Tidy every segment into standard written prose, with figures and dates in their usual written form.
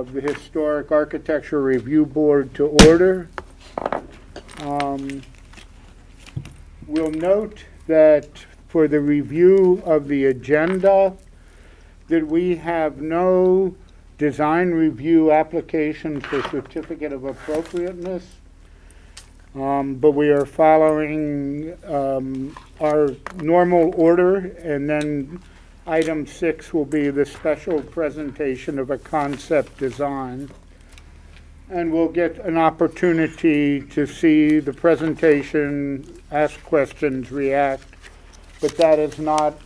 of the Historic Architecture Review Board to order. We'll note that for the review of the agenda, that we have no design review application for certificate of appropriateness, but we are following our normal order, and then item 6 will be the special presentation of a concept design. And we'll get an opportunity to see the presentation, ask questions, react, but that is not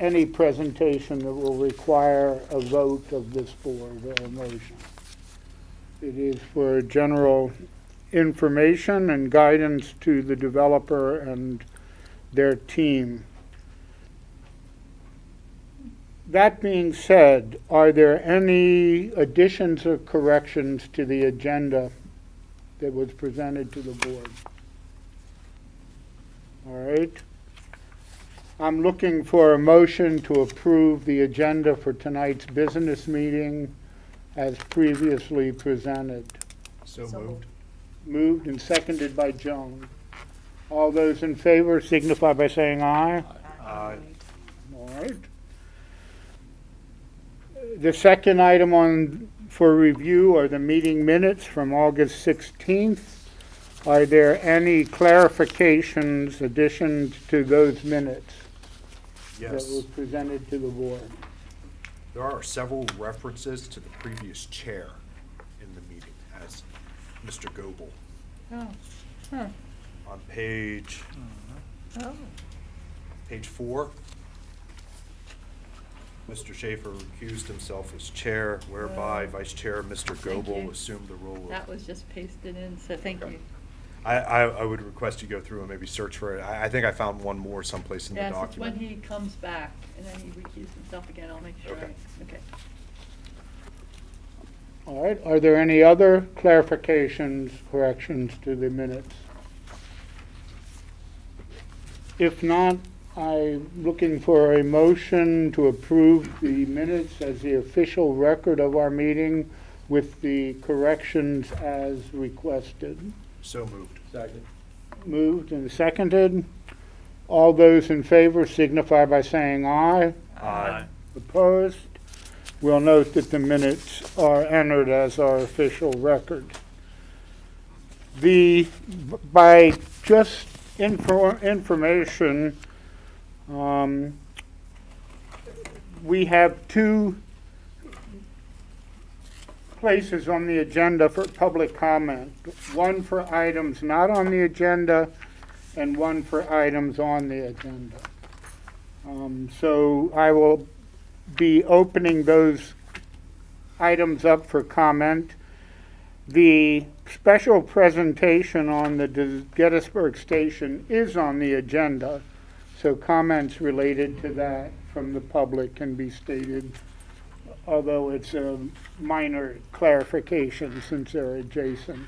any presentation that will require a vote of this board or a motion. It is for general information and guidance to the developer and their team. That being said, are there any additions or corrections to the agenda that was presented to the board? All right. I'm looking for a motion to approve the agenda for tonight's business meeting as previously presented. So moved. Moved and seconded by Joan. All those in favor signify by saying aye. Aye. All right. The second item for review are the meeting minutes from August 16th. Are there any clarifications, additions to those minutes that were Yes. presented to the board? There are several references to the previous chair in the meeting as Mr. Goebel. Oh, huh. On page Oh, 4, Mr. Schaefer recused himself as chair, whereby Vice Chair Mr. Thank Goebel you. assumed the role of. that was just pasted in, so thank Okay. you. I would request you go through and maybe search for it. I think I found one more someplace in the Yes, it's document. when he comes back and then he recused himself again, I'll make sure Okay. okay. All right. Are there any other clarifications, corrections to the minutes? If not, I'm looking for a motion to approve the minutes as the official record of our meeting with the corrections as requested. So moved. Second. Moved and seconded. All those in favor signify by saying aye. Aye. Opposed? We'll note that the minutes are entered as our official record. By just information, we have two places on the agenda for public comment. One for items not on the agenda and one for items on the agenda. So I will be opening those items up for comment. The special presentation on the Gettysburg Station is on the agenda, so comments related to that from the public can be stated, although it's a minor clarification since they're adjacent.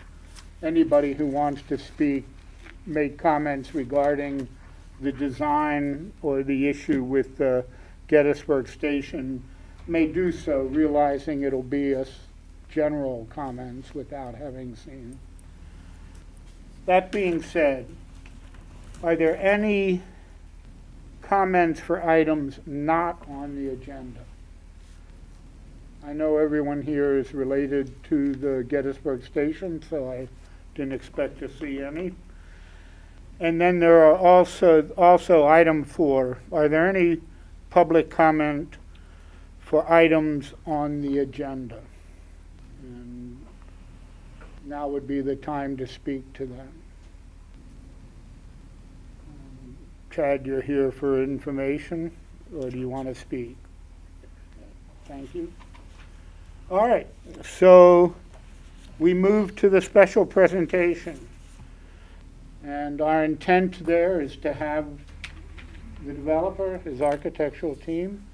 Anybody who wants to speak, make comments regarding the design or the issue with the Gettysburg Station may do so, realizing it'll be a general comments without having seen. That being said, are there any comments for items not on the agenda? I know everyone here is related to the Gettysburg Station, so I didn't expect to see any. And then there are also item 4. Are there any public comment for items on the agenda? And now would be the time to speak to them. Chad, you're here for information, or do you want to speak? Thank you. All right, so we move to the special presentation. And our intent there is to have the developer, his architectural team,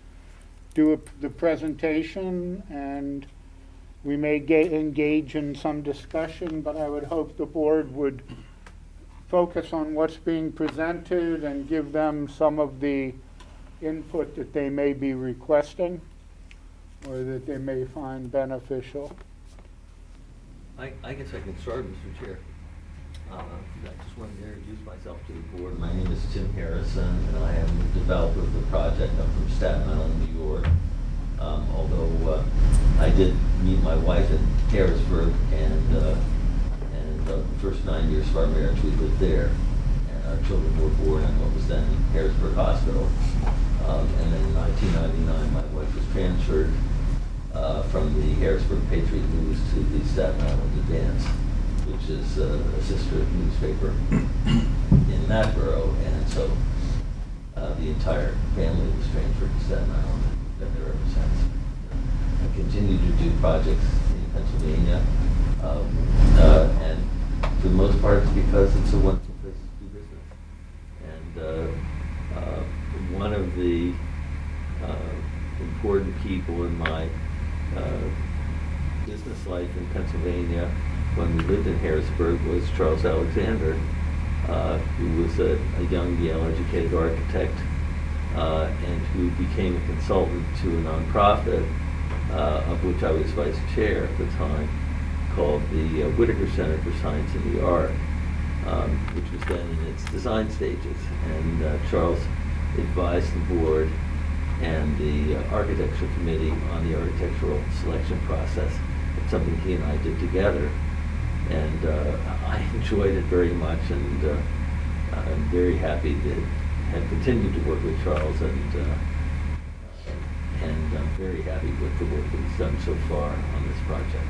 do the presentation, and we may engage in some discussion, but I would hope the board would focus on what's being presented and give them some of the input that they may be requesting. or that they may find beneficial. I guess I can start, Mr. Chair. I just wanted to introduce myself to the board. My name is Tim Harrison, and I am the developer of the project. I'm from Staten Island, New York. Although I did meet my wife in Harrisburg, and the first 9 years of our marriage we lived there, and our children were born in what was then Harrisburg Hospital. And then in 1999, my wife was transferred from the Harrisburg Patriot News to the Staten Island Advance, which is a sister newspaper in that borough, and so the entire family was transferred to Staten Island. Been there ever since. I continue to do projects in Pennsylvania, and for the most part, it's because it's a wonderful place to do business. And one of the important people in my business life in Pennsylvania when we lived in Harrisburg was Charles Alexander, who was a young Yale-educated architect and who became a consultant to a nonprofit of which I was vice chair at the time, called the Whitaker Center for Science and the Art, which was then in its design stages. And Charles advised the board and the architecture committee on the architectural selection process. It's something he and I did together, and I enjoyed it very much, and I'm very happy to have continued to work with Charles, and I'm very happy with the work that he's done so far on this project.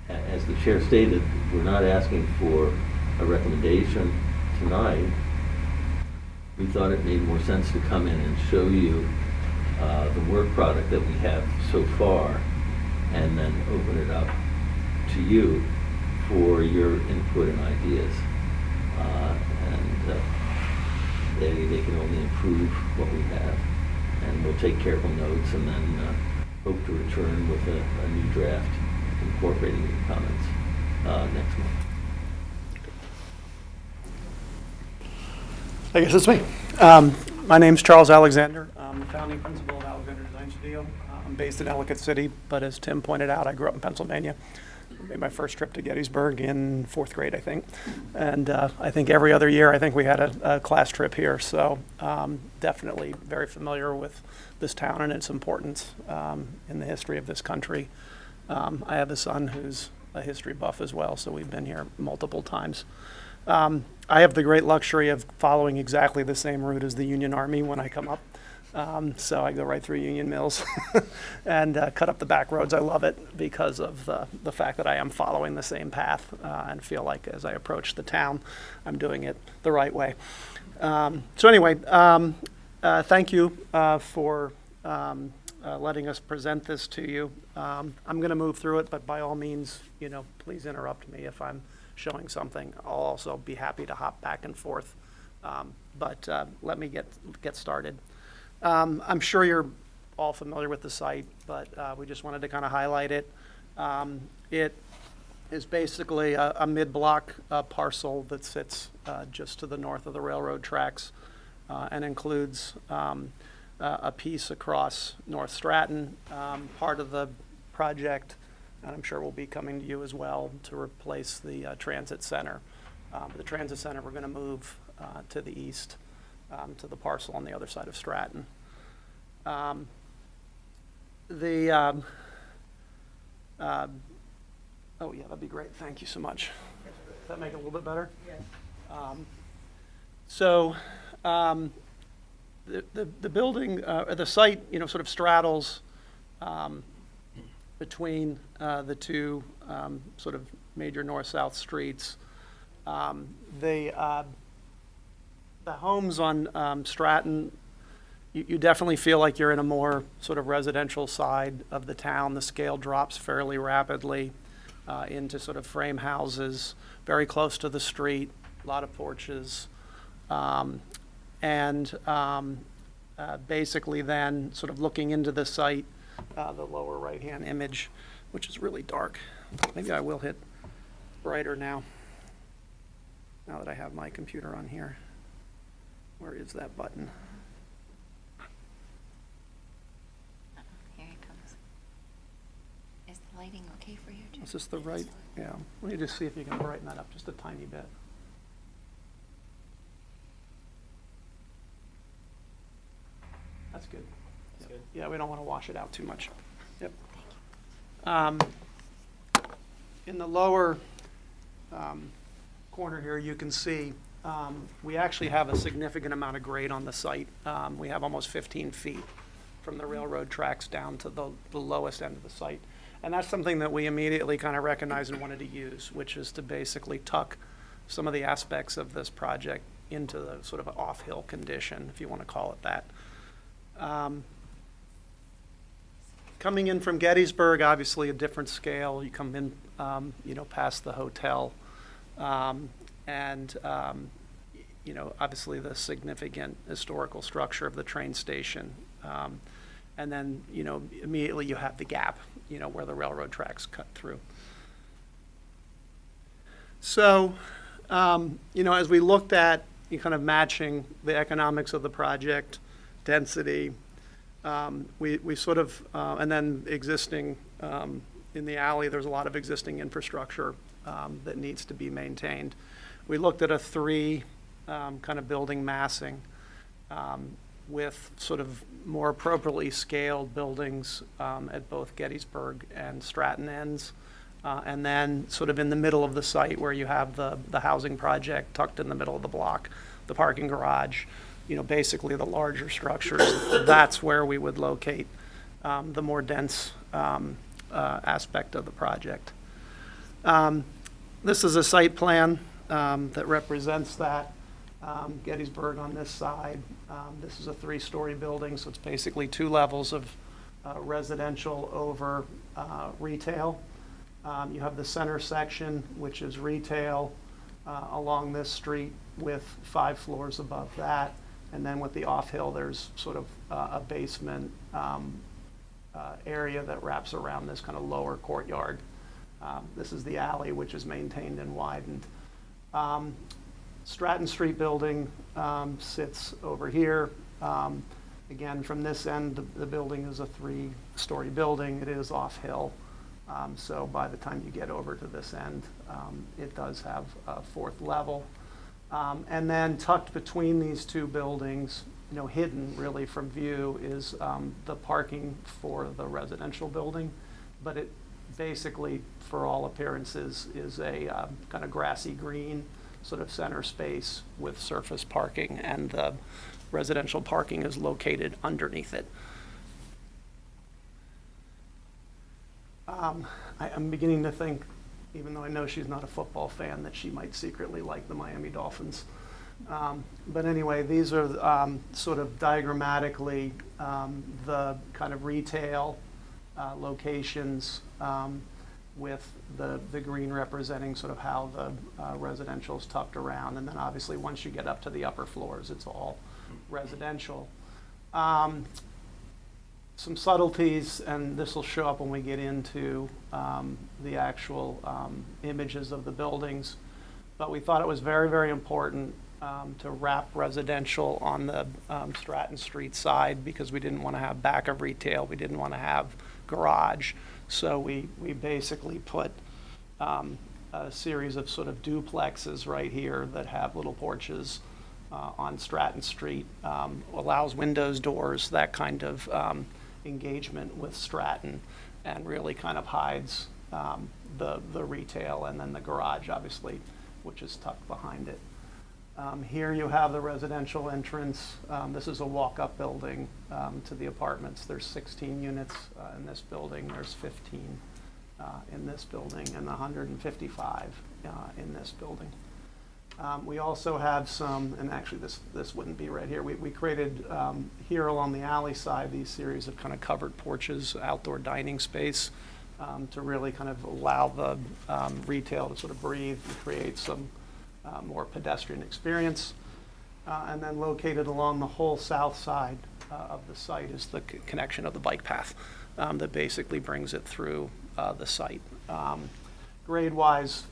As the chair stated, we're not asking for a recommendation tonight. We thought it made more sense to come in and show you the work product that we have so far, and then open it up to you for your input and ideas. They can only improve what we have, and we'll take careful notes, and then hope to return with a new draft incorporating your comments next month. I guess it's me. My name's Charles Alexander. I'm the founding principal of Alexander Design Studio. I'm based in Ellicott City, but as Tim pointed out, I grew up in Pennsylvania. I made my first trip to Gettysburg in 4th grade, I think. And I think every other year, I think we had a class trip here. So definitely very familiar with this town and its importance in the history of this country. I have a son who's a history buff as well, so we've been here multiple times. I have the great luxury of following exactly the same route as the Union Army when I come up. So I go right through Union Mills and cut up the back roads. I love it because of the fact that I am following the same path and feel like as I approach the town, I'm doing it the right way. So anyway, thank you for letting us present this to you. I'm going to move through it, but by all means, please interrupt me if I'm showing something. I'll also be happy to hop back and forth, but let me get started. I'm sure you're all familiar with the site, but we just wanted to kind of highlight it. It is basically a mid-block parcel that sits just to the north of the railroad tracks and includes a piece across North Stratton, part of the project, and I'm sure we'll be coming to you as well, to replace the transit center. The transit center we're going to move to the east, to the parcel on the other side of Stratton. Oh yeah, that'd be great. Thank you so much. Does that make it a little bit better? Yes. The building, the site, sort of straddles between the two sort of major north-south streets. The homes on Stratton, you definitely feel like you're in a more sort of residential side of the town. The scale drops fairly rapidly into sort of frame houses, very close to the street, a lot of porches. Basically then, sort of looking into the site, the lower right-hand image, which is really dark. Maybe I will hit brighter now that I have my computer on here. Where is that button? lighting okay for you? Is this the right? Yeah. Let me just see if you can brighten that up just a tiny bit. That's good. Yep. Yeah, we don't want to wash it out too much. Yep. In the lower corner here, you can see we actually have a significant amount of grade on the site. We have almost 15 feet from the railroad tracks down to the lowest end of the site. And that's something that we immediately kind of recognized and wanted to use, which is to basically tuck some of the aspects of this project into the sort of off-hill condition, if you want to call it that. Coming in from Gettysburg, obviously a different scale. You come in, past the hotel, obviously the significant historical structure of the train station. And then, immediately you have the gap, where the railroad tracks cut through. So, as we looked at kind of matching the economics of the project, density, we sort of, and then existing, in the alley, there's a lot of existing infrastructure that needs to be maintained. We looked at a 3 kind of building massing with sort of more appropriately scaled buildings at both Gettysburg and Stratton ends. And then sort of in the middle of the site where you have the housing project tucked in the middle of the block, the parking garage, basically the larger structures, that's where we would locate the more dense aspect of the project. This is a site plan that represents that. Gettysburg on this side. This is a 3-story building, so it's basically 2 levels of residential over retail. You have the center section, which is retail along this street with 5 floors above that. And then with the off-hill, there's sort of a basement area that wraps around this kind of lower courtyard. This is the alley, which is maintained and widened. Stratton Street building sits over here. Again, from this end, the building is a 3-story building. It is off-hill. So by the time you get over to this end, it does have a 4th level. And then tucked between these 2 buildings, hidden really from view, is the parking for the residential building. But it basically, for all appearances, is a kind of grassy green sort of center space with surface parking, and the residential parking is located underneath it. I'm beginning to think, even though I know she's not a football fan, that she might secretly like the Miami Dolphins. But anyway, these are sort of diagrammatically the kind of retail locations with the green representing sort of how the residential is tucked around. And then obviously once you get up to the upper floors, it's all residential. Some subtleties, and this will show up when we get into the actual images of the buildings. But we thought it was very, very important to wrap residential on the Stratton Street side, because we didn't want to have back of retail. We didn't want to have garage. So we basically put a series of sort of duplexes right here that have little porches on Stratton Street. Allows windows, doors, that kind of engagement with Stratton, and really kind of hides the retail, and then the garage, obviously, which is tucked behind it. Here you have the residential entrance. This is a walk-up building to the apartments. There's 16 units in this building. There's 15 in this building, and 155 in this building. We also have some, and actually this wouldn't be right here. We created here along the alley side these series of kind of covered porches, outdoor dining space, to really kind of allow the retail to sort of breathe and create some more pedestrian experience. And then located along the whole south side of the site is the connection of the bike path that basically brings it through the site. Grade-wise,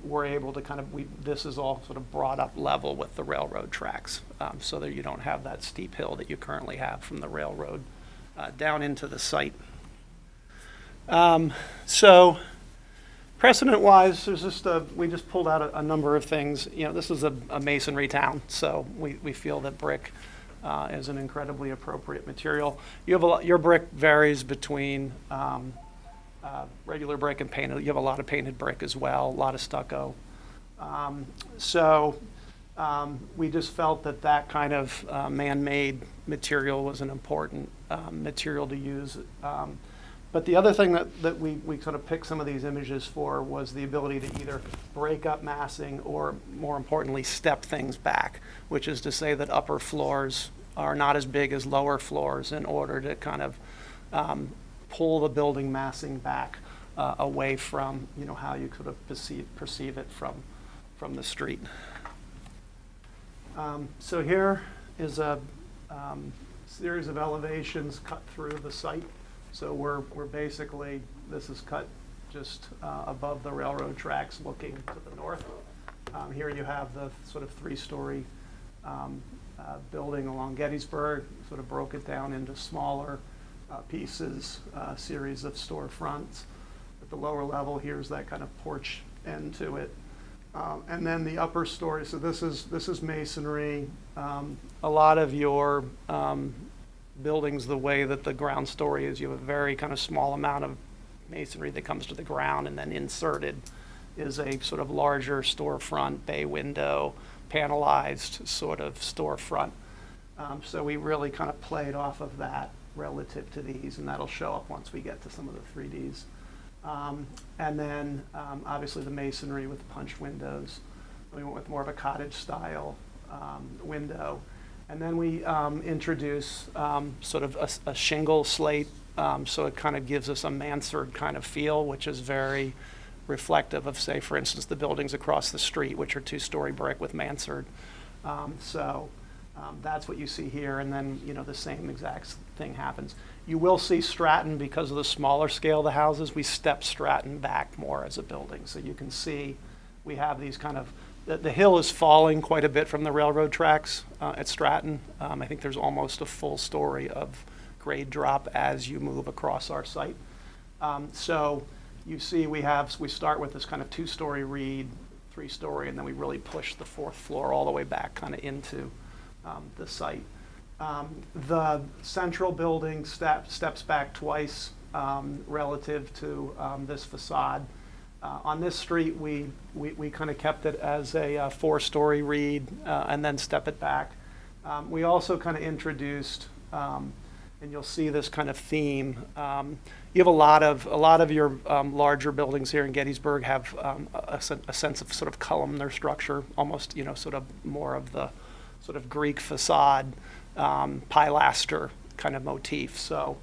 we're able to kind of, this is all sort of brought up level with the railroad tracks, so that you don't have that steep hill that you currently have from the railroad down into the site. So precedent-wise, there's just we just pulled out a number of things. You know, this is a masonry town, so we feel that brick is an incredibly appropriate material. You have your brick varies between regular brick and painted. You have a lot of painted brick as well, a lot of stucco. We just felt that that kind of man-made material was an important material to use. But the other thing that we sort of picked some of these images for was the ability to either break up massing or, more importantly, step things back, which is to say that upper floors are not as big as lower floors in order to kind of pull the building massing back away from, you know, how you could have perceive it from the street. So here is a series of elevations cut through the site. So we're basically, this is cut just above the railroad tracks looking to the north. Here you have the sort of three-story building along Gettysburg, sort of broke it down into smaller pieces, series of storefronts. At the lower level, here's that kind of porch end to it. And then the upper story, so this is masonry. A lot of your buildings, the way that the ground story is, you have a very kind of small amount of masonry that comes to the ground, and then inserted is a sort of larger storefront, bay window, panelized sort of storefront. So we really kind of played off of that relative to these, and that'll show up once we get to some of the 3Ds. And then obviously the masonry with punch windows. We went with more of a cottage style window. And then we introduce sort of a shingle slate, so it kind of gives us a mansard kind of feel, which is very reflective of, say, for instance, the buildings across the street, which are two-story brick with mansard. That's what you see here, and then, you know, the same exact thing happens. You will see Stratton, because of the smaller scale of the houses, we step Stratton back more as a building. So you can see we have these kind of, the hill is falling quite a bit from the railroad tracks at Stratton. I think there's almost a full story of grade drop as you move across our site. So you see we start with this kind of two-story reed, three-story, and then we really push the fourth floor all the way back kind of into the site. The central building steps back twice relative to this facade. On this street, we kind of kept it as a four-story reed and then step it back. We also kind of introduced, and you'll see this kind of theme. You have a lot of your larger buildings here in Gettysburg have a sense of sort of columnar structure, almost, you know, sort of more of the sort of Greek facade, pilaster kind of motif. So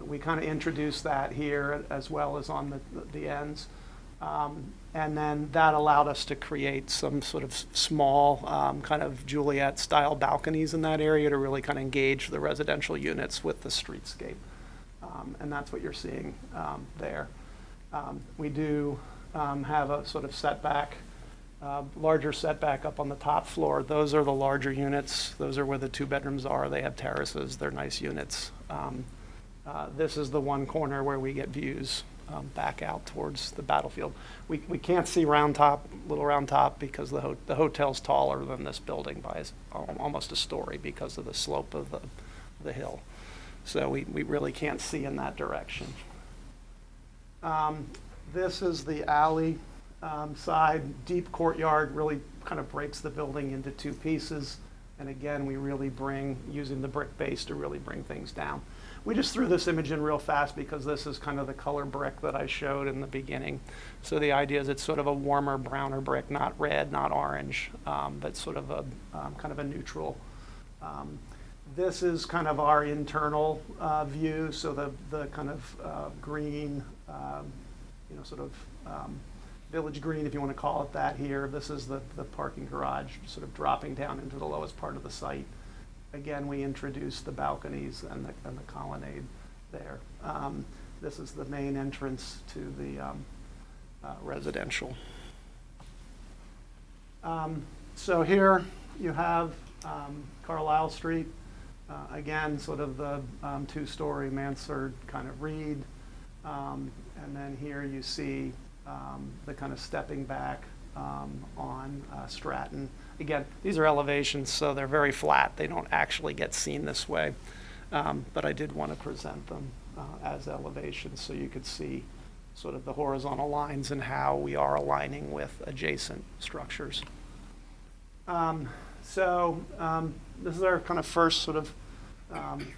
we kind of introduced that here as well as on the ends. And then that allowed us to create some sort of small kind of Juliet-style balconies in that area to really kind of engage the residential units with the streetscape. And that's what you're seeing there. We do have a sort of setback, larger setback up on the top floor. Those are the larger units. Those are where the 2 bedrooms are. They have terraces. They're nice units. This is the one corner where we get views back out towards the battlefield. We can't see Little Round Top, because the hotel's taller than this building by almost a story because of the slope of the hill. So we really can't see in that direction. This is the alley side. Deep courtyard really kind of breaks the building into 2 pieces. And again, we really using the brick base to really bring things down. We just threw this image in real fast because this is kind of the color brick that I showed in the beginning. So the idea is it's sort of a warmer, browner brick, not red, not orange, but sort of a kind of a neutral. This is kind of our internal view. So the kind of green, you know, sort of village green, if you want to call it that here. This is the parking garage sort of dropping down into the lowest part of the site. Again, we introduced the balconies and the colonnade there. This is the main entrance to the residential. So here you have Carlisle Street. Again, sort of the 2-story mansard kind of reed. And then here you see the kind of stepping back on Stratton. Again, these are elevations, so they're very flat. They don't actually get seen this way. But I did want to present them as elevations so you could see sort of the horizontal lines and how we are aligning with adjacent structures. This is our kind of first sort of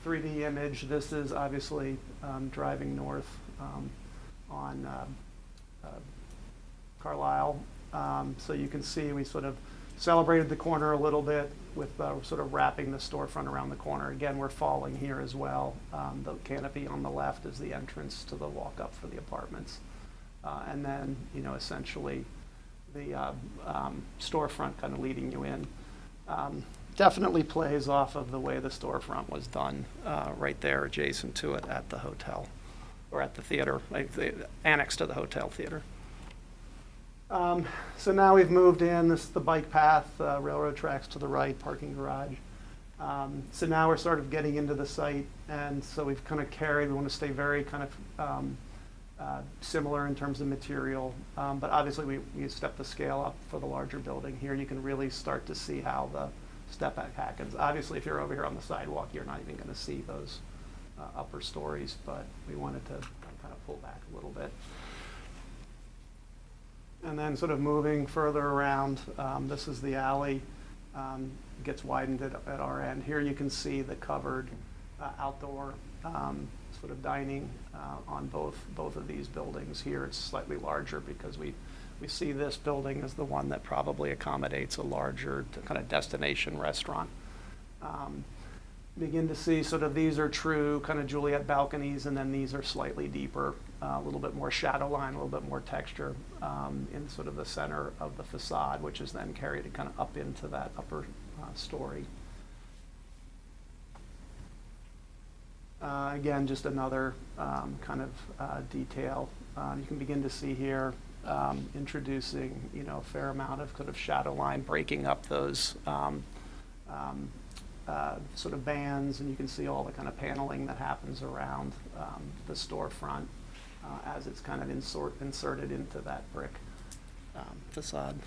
3D image. This is obviously driving north on Carlisle. So you can see we sort of celebrated the corner a little bit with sort of wrapping the storefront around the corner. Again, we're falling here as well. The canopy on the left is the entrance to the walk-up for the apartments. And then, you know, essentially the storefront kind of leading you in. Definitely plays off of the way the storefront was done right there adjacent to it at the hotel, or at the theater, like the annex to the hotel theater. So now we've moved in. This is the bike path, railroad tracks to the right, parking garage. So now we're sort of getting into the site, and so we've kind of carried, we want to stay very kind of similar in terms of material, but obviously we step the scale up for the larger building. Here you can really start to see how the step back happens. Obviously, if you're over here on the sidewalk, you're not even going to see those upper stories, but we wanted to kind of pull back a little bit. And then sort of moving further around, this is the alley, gets widened at our end. Here you can see the covered outdoor sort of dining on both of these buildings. Here it's slightly larger because we see this building as the one that probably accommodates a larger kind of destination restaurant. Begin to see sort of these are true kind of Juliet balconies, and then these are slightly deeper, a little bit more shadow line, a little bit more texture in sort of the center of the facade, which is then carried kind of up into that upper story. Again, just another kind of detail. You can begin to see here introducing, you know, a fair amount of kind of shadow line, breaking up those sort of bands, and you can see all the kind of paneling that happens around the storefront as it's kind of inserted into that brick facade.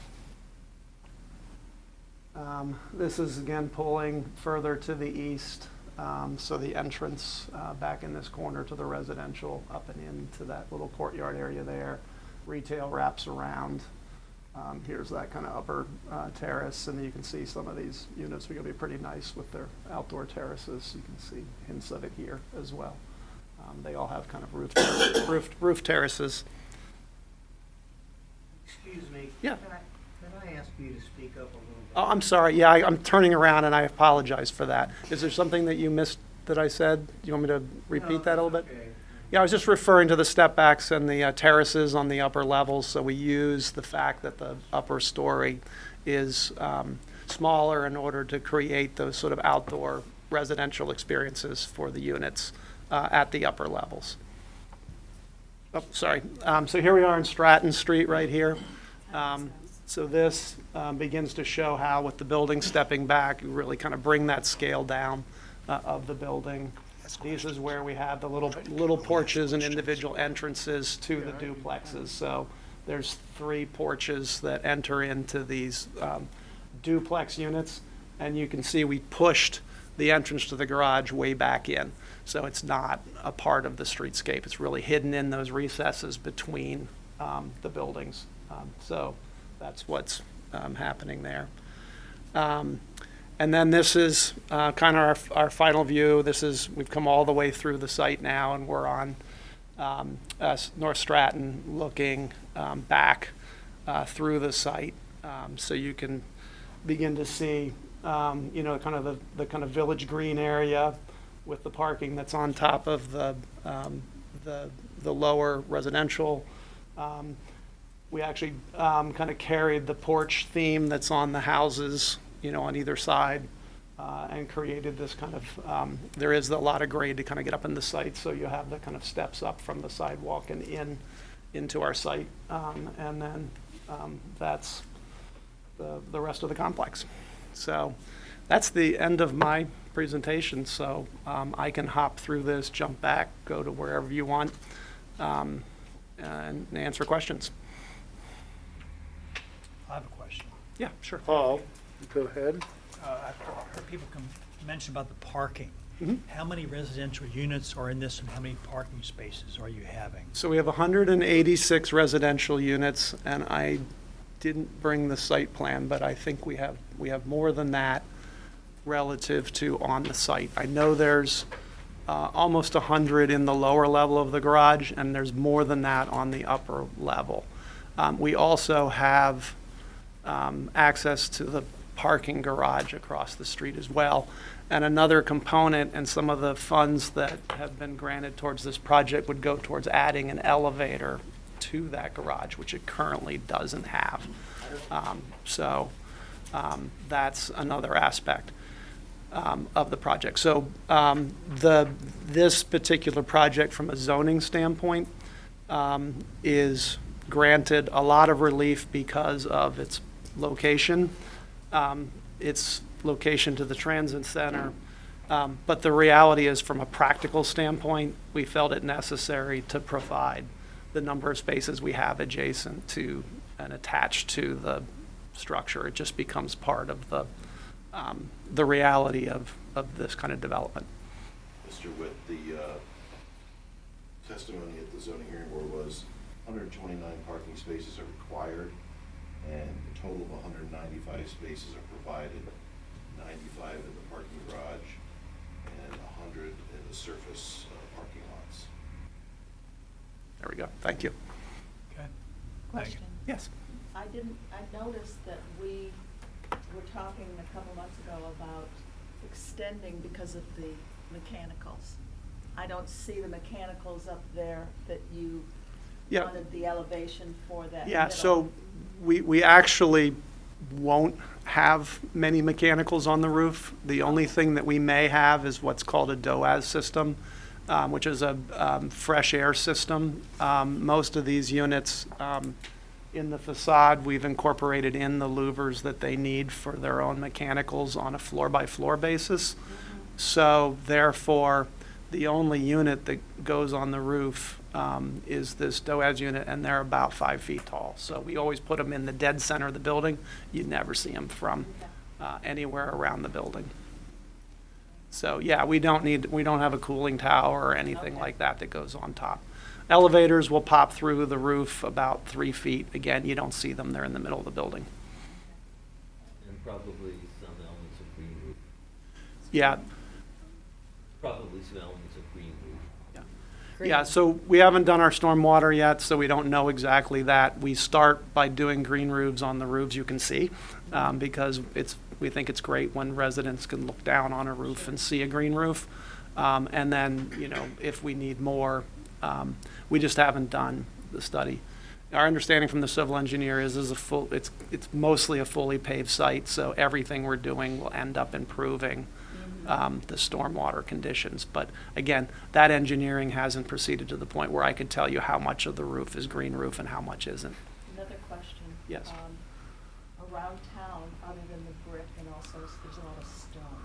This is again pulling further to the east, so the entrance back in this corner to the residential, up and into that little courtyard area there. Retail wraps around. Here's that kind of upper terrace, and you can see some of these units are going to be pretty nice with their outdoor terraces. You can see hints of it here as well. They all have kind of roof terraces. Excuse me. Yeah. Can I ask you to speak up a little bit? Oh, I'm sorry. Yeah, I'm turning around, and I apologize for that. Is there something that you missed that I said? Do you want me to repeat that a little bit? Okay. Yeah, I was just referring to the step backs and the terraces on the upper levels. So we use the fact that the upper story is smaller in order to create those sort of outdoor residential experiences for the units at the upper levels. Oh, sorry. So here we are in Stratton Street right here. So this begins to show how with the building stepping back, you really kind of bring that scale down of the building. This is where we have the little porches and individual entrances to the duplexes. So there's 3 porches that enter into these duplex units, and you can see we pushed the entrance to the garage way back in. So it's not a part of the streetscape. It's really hidden in those recesses between the buildings. So that's what's happening there. And then this is kind of our final view. We've come all the way through the site now, and we're on North Stratton looking back through the site. So you can begin to see, you know, kind of the kind of village green area with the parking that's on top of the lower residential. We actually kind of carried the porch theme that's on the houses, you know, on either side, and created this kind of, there is a lot of grade to kind of get up in the site, so you have the kind of steps up from the sidewalk and into our site, and then that's the rest of the complex. So that's the end of my presentation, so I can hop through this, jump back, go to wherever you want. and answer questions. I have a question. Yeah, sure. Paul, go ahead. I've heard people mention about the parking. Mhm. How many residential units are in this and how many parking spaces are you having? So we have 186 residential units, and I didn't bring the site plan, but I think we have more than that relative to on the site. I know there's almost 100 in the lower level of the garage, and there's more than that on the upper level. We also have access to the parking garage across the street as well. And another component, and some of the funds that have been granted towards this project would go towards adding an elevator to that garage, which it currently doesn't have. That's another aspect of the project. So this particular project, from a zoning standpoint, is granted a lot of relief because of its location, its location to the transit center. But the reality is, from a practical standpoint, we felt it necessary to provide the number of spaces we have adjacent to and attached to the structure. It just becomes part of the reality of this kind of development. Mr. Witt, the testimony at the zoning hearing board was 129 parking spaces are required, and a total of 195 spaces are provided, 95 in the parking garage and 100 in the surface parking lots. There we go. Thank you. Okay. Question. Yes. I noticed that we were talking a couple months ago about extending because of the mechanicals. I don't see the mechanicals up there that you Yeah. wanted the elevation for that. Yeah, middle. so we actually won't have many mechanicals on the roof. The only thing that we may have is what's called a DOAS system, which is a fresh air system. Most of these units in the facade, we've incorporated in the louvers that they need for their own mechanicals on a floor-by-floor basis. So therefore, the only unit that goes on the roof is this DOAS unit, and they're about 5 feet tall. So we always put them in the dead center of the building. You'd never see them from anywhere around the building. So yeah, we don't have a cooling tower or anything like that goes on top. Elevators will pop through the roof about 3 feet. Again, you don't see them. They're in the middle of the building. And probably some elements of green roof. Yeah. Probably some elements of green roof. Yeah, so we haven't done our stormwater yet, so we don't know exactly that. We start by doing green roofs on the roofs you can see, because we think it's great when residents can look down on a roof and see a green roof. And then, if we need more, we just haven't done the study. Our understanding from the civil engineer is it's mostly a fully paved site, so everything we're doing will end up improving the stormwater conditions. But again, that engineering hasn't proceeded to the point where I could tell you how much of the roof is green roof and how much isn't. Another question. Yes. Around town, other than the brick, and also there's a lot of stone.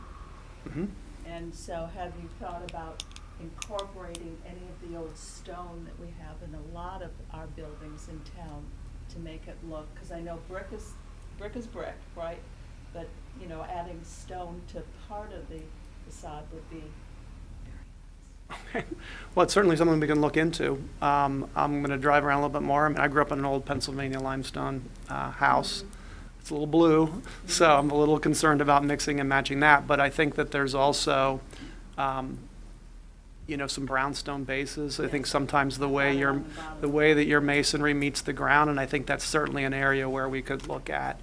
Mhm. And so have you thought about incorporating any of the old stone that we have in a lot of our buildings in town to make it look, because I know brick is brick, right? But, adding stone to part of the facade would be. Well, it's certainly something we can look into. I'm going to drive around a little bit more. I mean, I grew up in an old Pennsylvania limestone house. It's a little blue, so I'm a little concerned about mixing and matching that. But I think that there's also, some brownstone bases. I think sometimes the way that your masonry meets the ground, and I think that's certainly an area where we could look at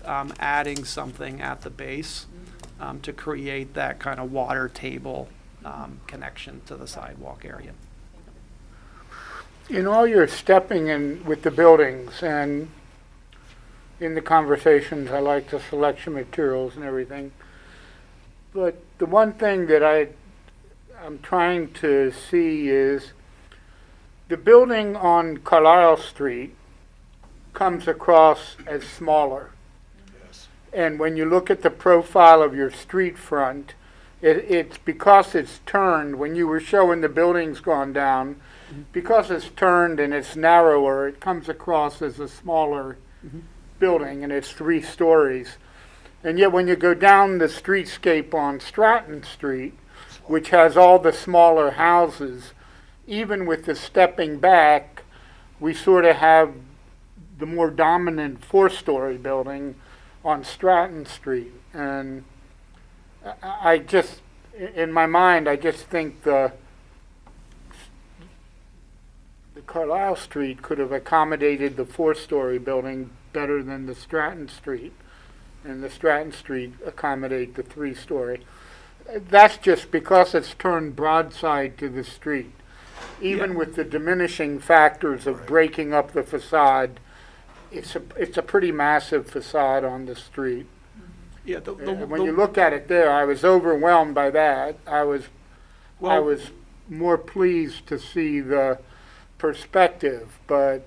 adding something at the base to create that kind of water table connection to the sidewalk area. In all your stepping in with the buildings and in the conversations, I like the selection materials and everything. But the one thing that I'm trying to see is the building on Carlisle Street comes across as smaller. Yes. And when you look at the profile of your street front, It's because it's turned, when you were showing the buildings gone down, because it's turned and it's narrower, it comes across as a smaller building, and it's 3 stories. And yet when you go down the streetscape on Stratton Street, which has all the smaller houses, even with the stepping back, we sort of have the more dominant 4-story building on Stratton Street. And I just, in my mind, I just think the Carlisle Street could have accommodated the 4-story building better than the Stratton Street, and the Stratton Street accommodate the 3-story. That's just because it's turned broadside to the street. Even with the diminishing factors of breaking up the facade, it's a pretty massive facade on the street. Yeah, When you look at it there, I was overwhelmed by that. I was more pleased to see the perspective, but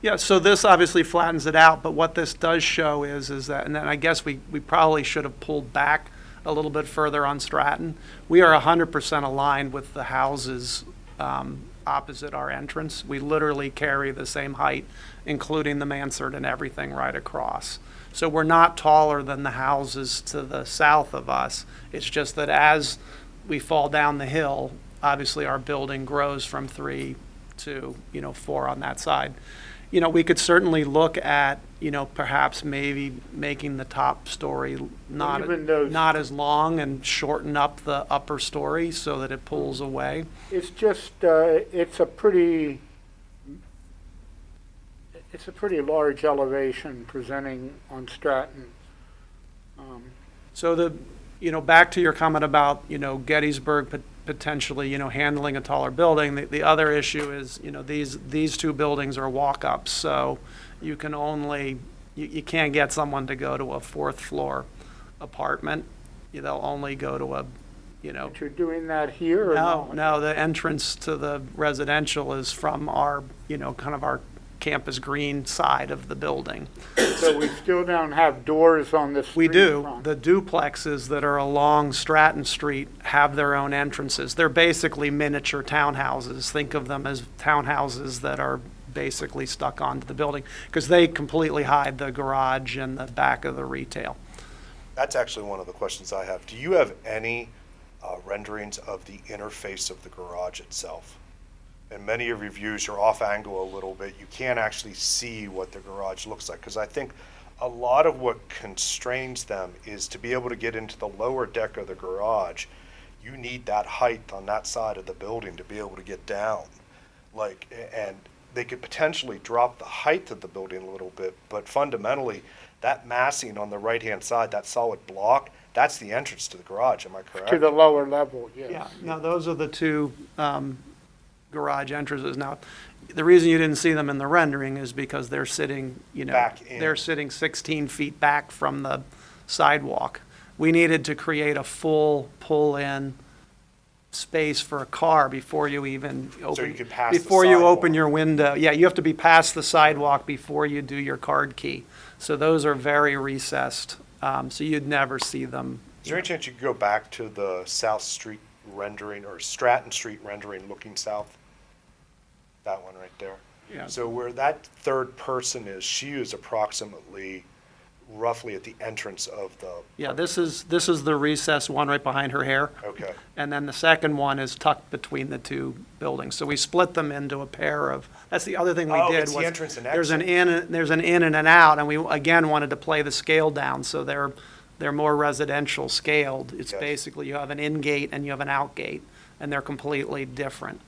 yeah, so this obviously flattens it out, but what this does show is that, and then I guess we probably should have pulled back a little bit further on Stratton. We are 100% aligned with the houses opposite our entrance. We literally carry the same height, including the mansard and everything right across. So we're not taller than the houses to the south of us. It's just that as we fall down the hill, obviously our building grows from 3 to 4 on that side. We could certainly look at, perhaps maybe making the top story not as long and shorten up the upper story so that it pulls away. it's just, it's a pretty large elevation presenting on Stratton. So back to your comment about, Gettysburg potentially, handling a taller building. The other issue is, these 2 buildings are walk-ups, so you can only, you can't get someone to go to a 4th floor apartment. They'll only go to a, But you're doing that here or no? No, the entrance to the residential is from our, kind of our campus green side of the building. So we still don't have doors on the street We do. front? The duplexes that are along Stratton Street have their own entrances. They're basically miniature townhouses. Think of them as townhouses that are basically stuck onto the building, because they completely hide the garage and the back of the retail. That's actually one of the questions I have. Do you have any renderings of the interface of the garage itself? In many of your views, you're off angle a little bit. You can't actually see what the garage looks like, because I think a lot of what constrains them is to be able to get into the lower deck of the garage. You need that height on that side of the building to be able to get down. And they could potentially drop the height of the building a little bit, but fundamentally, that massing on the right-hand side, that solid block, that's the entrance to the garage. Am I correct? To the lower level, yes. Yeah, now those are the 2 garage entrances. Now, the reason you didn't see them in the rendering is because they're sitting, Back in. they're sitting 16 feet back from the sidewalk. We needed to create a full pull-in space for a car before you even open. So you could pass the before you open sidewalk. your window. Yeah, you have to be past the sidewalk before you do your card key. So those are very recessed, so you'd never see them. Is there any chance you could go back to the South Street rendering, or Stratton Street rendering looking south? That one right there. Yeah. So where that 3rd person is, she is approximately roughly at the entrance of the. Yeah, this is the recessed one right behind her hair. Okay. And then the second one is tucked between the 2 buildings. So we split them into a pair of, that's the other thing we Oh, did. it's the was entrance and there's an exit. there's an in and an out, and we, again, wanted to play the scale down, so they're more residential scaled. It's Yes. basically, you have an in gate and you have an out gate, and they're completely different.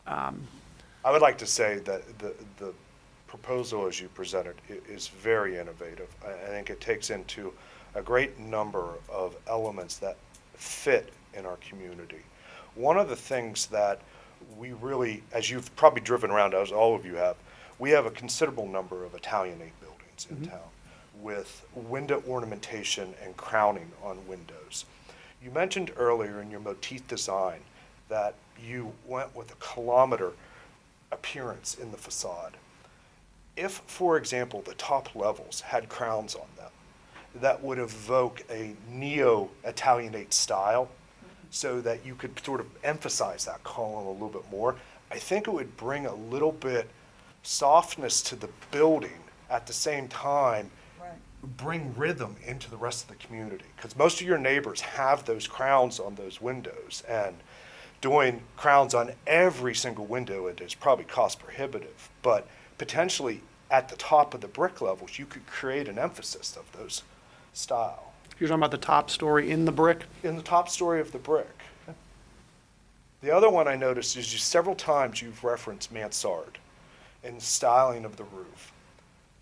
I would like to say that the proposal as you presented is very innovative. I think it takes into a great number of elements that fit in our community. One of the things that we really, as you've probably driven around, as all of you have, we have a considerable number of Italianate buildings in town with window ornamentation and crowning on windows. You mentioned earlier in your motif design that you went with a kilometer appearance in the facade. If, for example, the top levels had crowns on them, that would evoke a neo-Italianate style so that you could sort of emphasize that column a little bit more. I think it would bring a little bit softness to the building at the same time Right. bring rhythm into the rest of the community, because most of your neighbors have those crowns on those windows, and doing crowns on every single window, it is probably cost prohibitive, but potentially at the top of the brick levels, you could create an emphasis of those style You're talking about the top story in the brick? in the top story of the brick. The other one I noticed is several times you've referenced mansard and styling of the roof.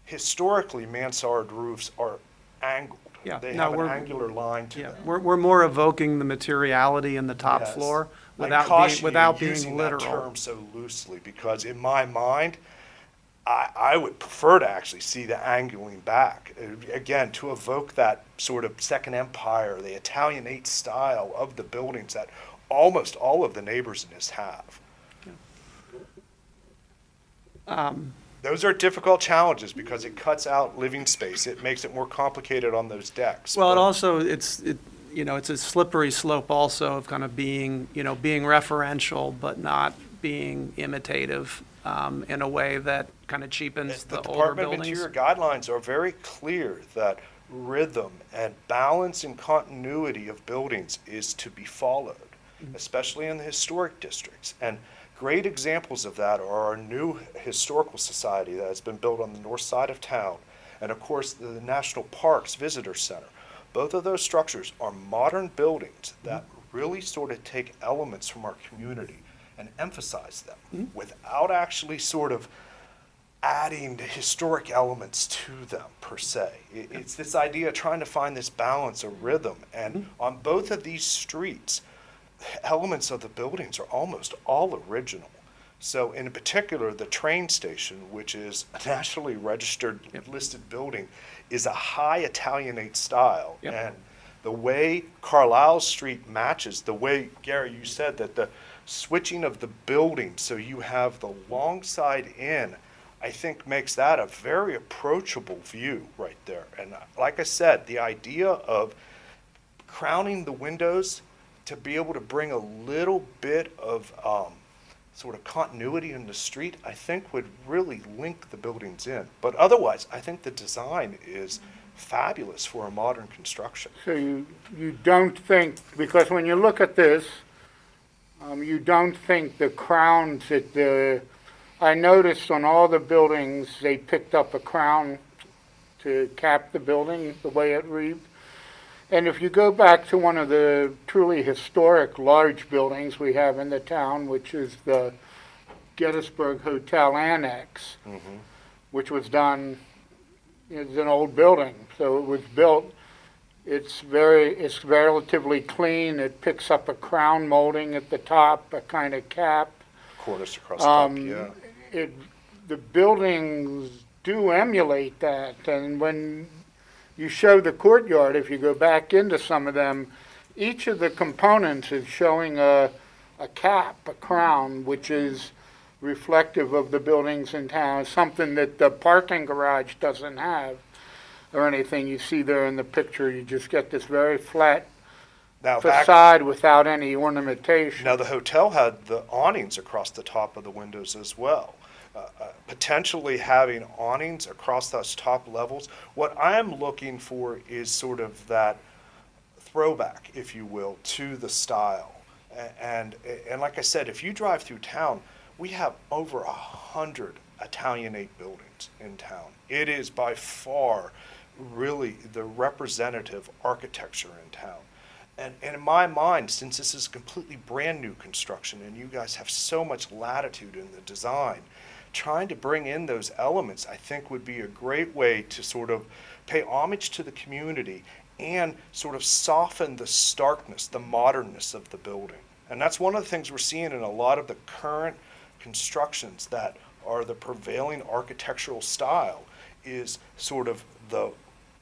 Historically, mansard roofs are angled. Yeah, They no, have an we're- angular line to Yeah, them. we're more evoking the materiality in the top Yes. floor I without caution you without using being that literal. term so loosely, because in my mind, I would prefer to actually see the angling back. Again, to evoke that sort of Second Empire, the Italianate style of the buildings that almost all of the neighbors in this have. Those are difficult challenges because it cuts out living space. It makes it more complicated on those decks. Well, it but- also, it's a slippery slope also of kind of being referential, but not being imitative in a way that kind of cheapens The the older Department of buildings. Interior guidelines are very clear that rhythm and balance and continuity of buildings is to be followed, especially in the historic districts. And great examples of that are our new historical society that has been built on the north side of town, and of course the National Parks Visitor Center. Both of those structures are modern buildings that really sort of take elements from our community and emphasize them without actually sort of adding the historic elements to them per se. It's this idea of trying to find this balance of rhythm, and on both of these streets, elements of the buildings are almost all original. So in particular, the train station, which is a nationally registered listed building, is a high Italianate style. Yep. And the way Carlisle Street matches, the way, Gary, you said that the switching of the building, so you have the long side in, I think makes that a very approachable view right there. And like I said, the idea of crowning the windows to be able to bring a little bit of sort of continuity in the street, I think would really link the buildings in. But otherwise, I think the design is fabulous for a modern construction. So you don't think, because when you look at this, you don't think the crowns I noticed on all the buildings, they picked up a crown to cap the building the way it reads. And if you go back to one of the truly historic large buildings we have in the town, which is the Gettysburg Hotel Annex, which was done, it's an old building, so it was built, it's relatively clean, it picks up a crown molding at the top, a kind of cap. Cornice across the top, yeah. The buildings do emulate that, and when you show the courtyard, if you go back into some of them, each of the components is showing a cap, a crown, which is reflective of the buildings in town, something that the parking garage doesn't have or anything you see there in the picture. You just get this very flat Now, facade without any ornamentation. Now, the hotel had the awnings across the top of the windows as well. Potentially having awnings across those top levels. What I'm looking for is sort of that throwback, if you will, to the style. And like I said, if you drive through town, we have over 100 Italianate buildings in town. It is by far really the representative architecture in town. And in my mind, since this is completely brand new construction and you guys have so much latitude in the design, trying to bring in those elements, I think would be a great way to sort of pay homage to the community and sort of soften the starkness, the modernness of the building. And that's one of the things we're seeing in a lot of the current constructions that are the prevailing architectural style, is sort of the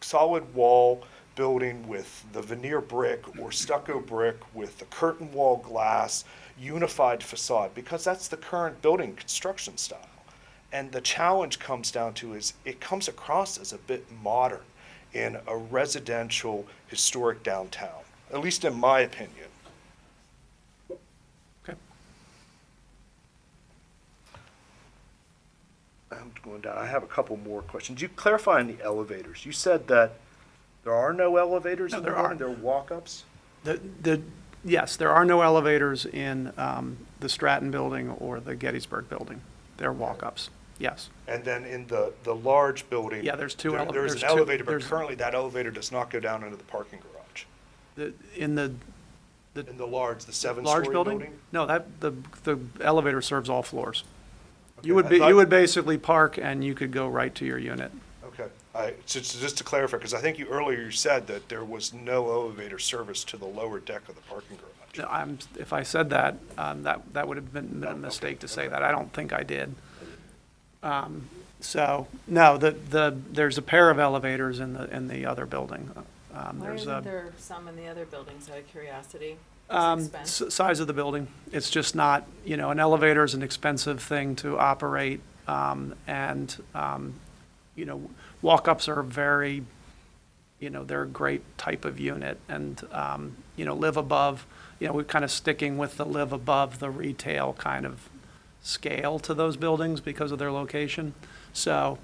solid wall building with the veneer brick or stucco brick with the curtain wall glass, unified facade, because that's the current building construction style. And the challenge comes down to is it comes across as a bit modern. in a residential historic downtown, at least in my opinion. Okay. I'm going down. I have a couple more questions. You clarify on the elevators. You said that there are no elevators No, in the there building? are. There are walk-ups? Yes, there are no elevators in the Stratton building or the Gettysburg building. They're walk-ups, yes. And then in the large building? Yeah, there's two There's there's an two- elevator, but there's- currently that elevator does not go down into the parking garage. In the In the large, the seven-story large building? building? No, the elevator serves all floors. Okay, You would I be, thought- you would basically park and you could go right to your unit. Okay, so just to clarify, because I think earlier you said that there was no elevator service to the lower deck of the parking garage. If I said that, that would have been a Okay, mistake to say okay. that. I don't think I did. So, no, there's a pair of elevators in the other building. Why There's isn't a, there some in the other buildings, out of curiosity? size of the building. It's just not, an elevator is an expensive thing to operate. And walk-ups are very, they're a great type of unit and, live above, we're kind of sticking with the live above the retail kind of scale to those buildings because of their location. So,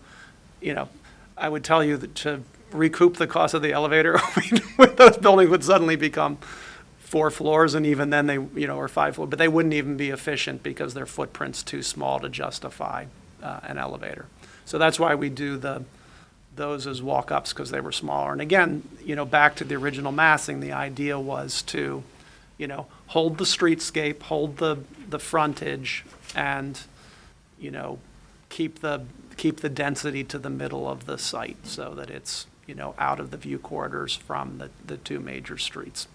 I would tell you that to recoup the cost of the elevator, with those buildings would suddenly become 4 floors, and even then they, or 5 floors, but they wouldn't even be efficient because their footprint's too small to justify an elevator. So that's why we do those as walk-ups, because they were smaller. And again, back to the original massing, the idea was to, hold the streetscape, hold the frontage, and, keep the density to the middle of the site so that it's, out of the view quarters from the 2 major streets.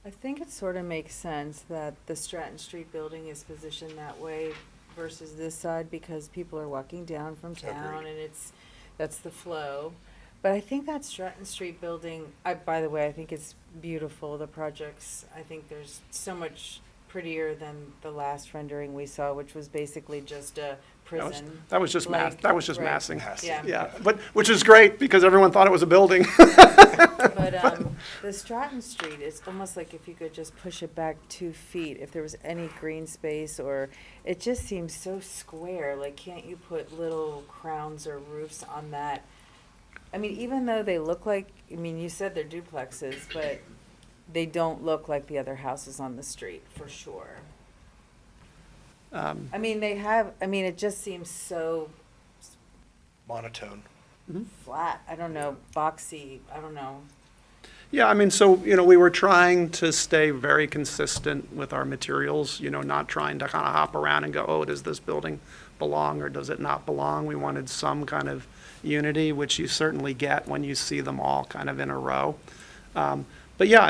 I think it sort of makes sense that the Stratton Street building is positioned that way versus this side, because people are walking down from town Agreed. and that's the flow. But I think that Stratton Street building, by the way, I think it's beautiful, the projects. I think there's so much prettier than the last rendering we saw, which was basically just a prison. That was just like, that was just right. massing. Massing. Yeah. Yeah, but, which is great because everyone thought it was a building. But the Stratton Street, it's almost like if you could just push it back 2 feet, if there was any green space, or it just seems so square. Like, can't you put little crowns or roofs on that? I mean, even though they look like, you said they're duplexes, but they don't look like the other houses on the street, for sure. It just seems so Monotone. flat. I don't know, boxy. I don't know. Yeah, so, we were trying to stay very consistent with our materials, not trying to kind of hop around and go, oh, does this building belong or does it not belong? We wanted some kind of unity, which you certainly get when you see them all kind of in a row. But yeah,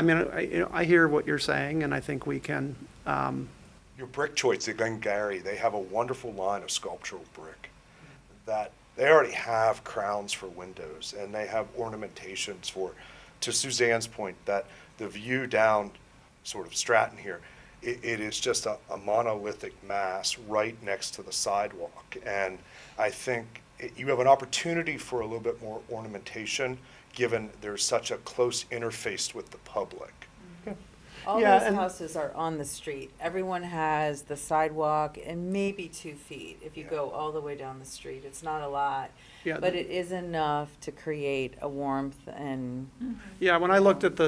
I hear what you're saying, and I think we can, Your brick choice at Glengarry, they have a wonderful line of sculptural brick that they already have crowns for windows, and they have ornamentations for, to Suzanne's point, that the view down sort of Stratton here, it is just a monolithic mass right next to the sidewalk. And I think you have an opportunity for a little bit more ornamentation, given there's such a close interface with the public. All Yeah, those and- houses are on the street. Everyone has the sidewalk and maybe 2 feet if you go all the way down the street. It's not a lot, Yeah, but it is enough to create a warmth and, yeah, when I looked at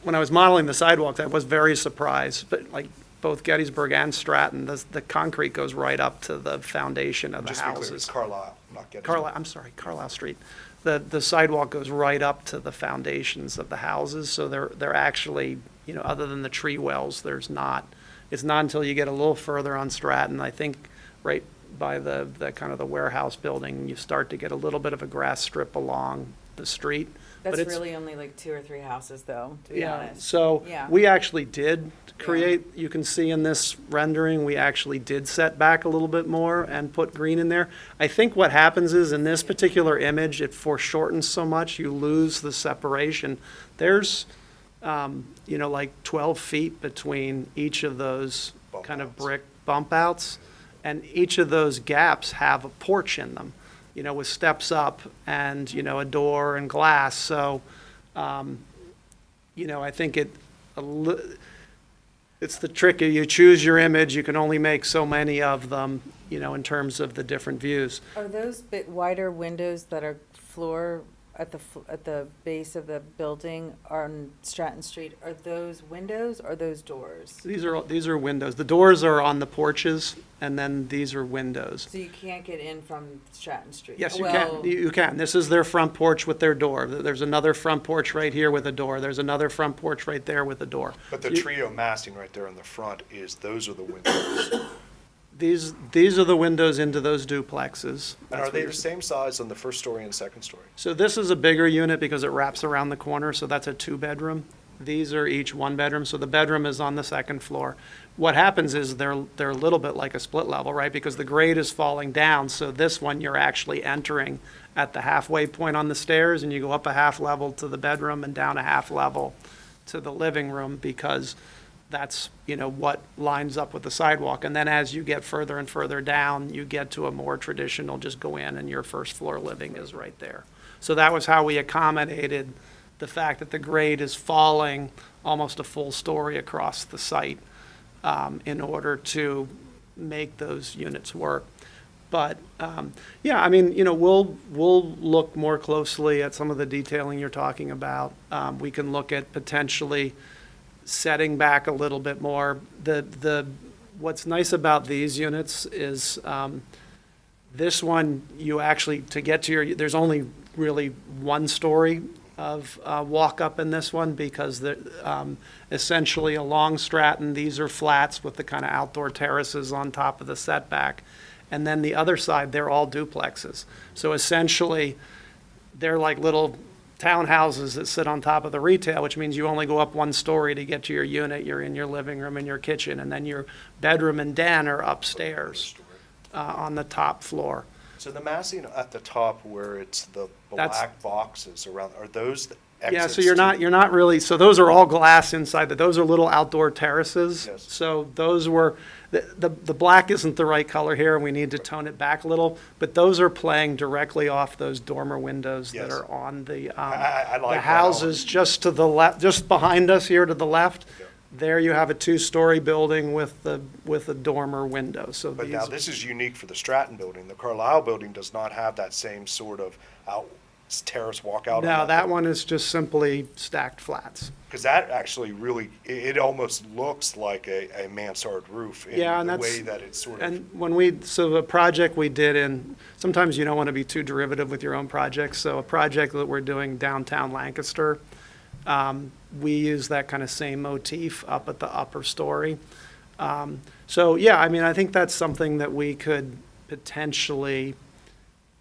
when I was modeling the sidewalks, I was very surprised, but like both Gettysburg and Stratton, the concrete goes right up to the foundation of the Just to be clear, it's houses. Carlisle, not Gettysburg. Carlisle Street. The sidewalk goes right up to the foundations of the houses, so they're actually, other than the tree wells, it's not until you get a little further on Stratton, I think, right by the kind of the warehouse building, you start to get a little bit of a grass strip along the street. But that's it's- really only like 2 or 3 houses though, to be Yeah, honest. so Yeah. we actually did create, you can see in this rendering, we actually did set back a little bit more and put green in there. I think what happens is in this particular image, it foreshortens so much, you lose the separation. There's, like 12 feet between each of those Bump kind of outs. brick bump outs, and each of those gaps have a porch in them. with steps up and, a door and glass. So, I think it's the trick. You choose your image, you can only make so many of them, in terms of the different views. Are those bit wider windows that are floor at the base of the building on Stratton Street? Are those windows or are those doors? These are windows. The doors are on the porches, and then these are windows. So you can't get in from Stratton Street? Yes, you Well, can. You can. This is their front porch with their door. There's another front porch right here with a door. There's another front porch right there with a door. But the trio massing right there in the front those are the windows. These are the windows into those duplexes. And are they the same size on the first story and second story? So this is a bigger unit because it wraps around the corner, so that's a 2-bedroom. These are each 1-bedroom, so the bedroom is on the second floor. What happens is they're a little bit like a split level, right? Because the grade is falling down, so this one you're actually entering at the halfway point on the stairs, and you go up a half level to the bedroom and down a half level to the living room, because that's, what lines up with the sidewalk. And then as you get further and further down, you get to a more traditional, just go in and your first floor living is right there. So that was how we accommodated the fact that the grade is falling almost a full story across the site, in order to make those units work. But, we'll look more closely at some of the detailing you're talking about. We can look at potentially setting back a little bit more. What's nice about these units is, this one, you actually, to get to there's only really 1 story of walk up in this one, because essentially along Stratton, these are flats with the kind of outdoor terraces on top of the setback. And then the other side, they're all duplexes. So essentially, they're like little townhouses that sit on top of the retail, which means you only go up 1 story to get to your unit. You're in your living room and your kitchen, and then your bedroom and den are upstairs on the top floor. So the massing at the top where it's the black boxes around, are those the exits? Yeah, so you're not really, so those are all glass inside, those are little outdoor terraces. Yes. So those were, the black isn't the right color here, and we need to tone it back a little, but those are playing directly off those dormer windows that Yes. are on the, I like the that houses just to the left, just behind us here to the left. Yeah. There you have a 2-story building with a dormer window, so But these. now this is unique for the Stratton building. The Carlisle building does not have that same sort of terrace walkout. No, that one is just simply stacked flats. Because that actually really, it almost looks like a mansard roof in Yeah, and the that's- way that it's sort of. And so a project we did sometimes you don't want to be too derivative with your own projects, so a project that we're doing downtown Lancaster, we use that kind of same motif up at the upper story. So, yeah, I think that's something that we could potentially,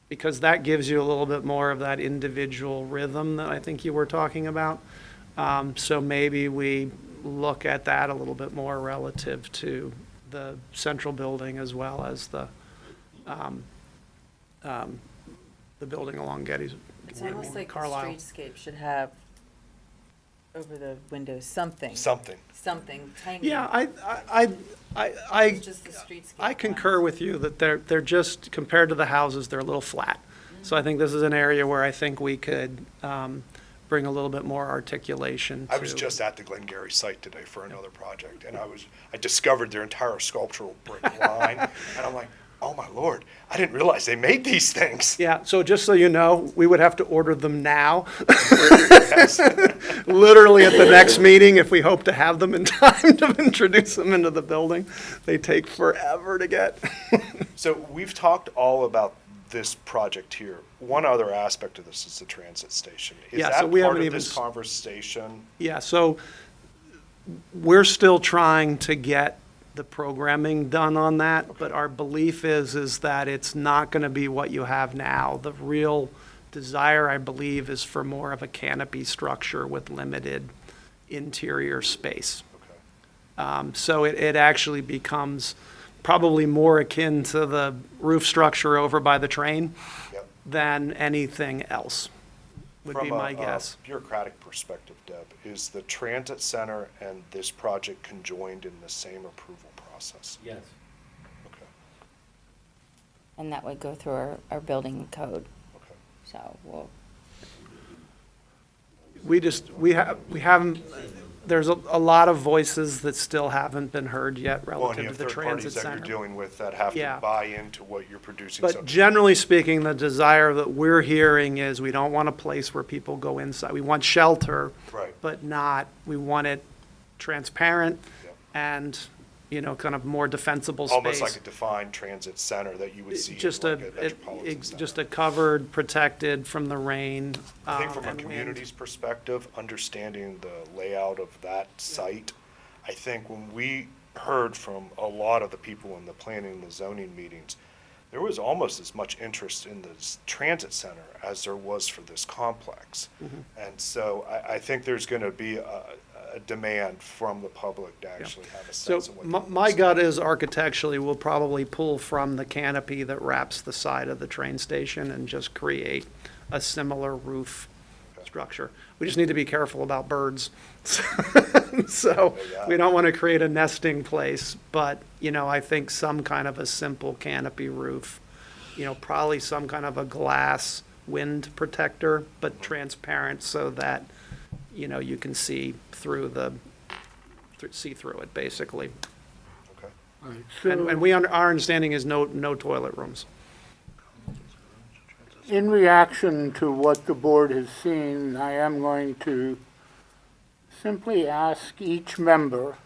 because that gives you a little bit more of that individual rhythm that I think you were talking about. So maybe we look at that a little bit more relative to the central building as well as the building along Gettysburg. It's almost like the Carlisle. streetscape should have over the windows something tiny. Yeah, I It's just the streetscape I concur lines. with you that they're just, compared to the houses, they're a little flat. So I think this is an area where I think we could bring a little bit more articulation to. I was just at the Glengarry site today for another project, and I discovered their entire sculptural brick line, and I'm like, oh my Lord, I didn't realize they made these things. Yeah, so just so you know, we would have to order them now. Literally at the next meeting, if we hope to have them in time to introduce them into the building. They take forever to get. So we've talked all about this project here. One other aspect of this is the transit station. Is Yeah, so that we part haven't of even this conversation? Yeah, so we're still trying to get the programming done on that, but our belief is that it's not going to be what you have now. The real desire, I believe, is for more of a canopy structure with limited interior space. Okay. So it actually becomes probably more akin to the roof structure over by the train Yep. than anything else, would be my guess. From a bureaucratic perspective, Deb, is the transit center and this project conjoined in the same approval process? Yes. Okay. and that would go through our building code. Okay. So we'll, we haven't, there's a lot of voices that still haven't been heard yet Well, and you relative have to the third transit parties that center. you're dealing with that have Yeah. to buy into what you're producing. But generally speaking, the desire that we're hearing is we don't want a place where people go inside. We want shelter, Right. but not, we want it transparent Yep. and, you know, kind of more defensible space. Almost like a defined transit center that you would see in Just like a metropolitan center. just a covered, protected from the rain. I think from a and wind. community's perspective, understanding the layout of that site, I think when we heard from a lot of the people in the planning and the zoning meetings, there was almost as much interest in the transit center as there was for this complex. Mm-hmm. And so I think there's going to be a demand from the public to actually have a So sense of what. my gut is architecturally, we'll probably pull from the canopy that wraps the side of the train station and just create a similar roof structure. We just need to be careful about birds. So we don't want to create a nesting place, but, you know, I think some kind of a simple canopy roof, you know, probably some kind of a glass wind protector, but transparent so that, you know, you can see through see through it, basically. Okay. And our understanding is no toilet rooms. In reaction to what the board has seen, I am going to simply ask each member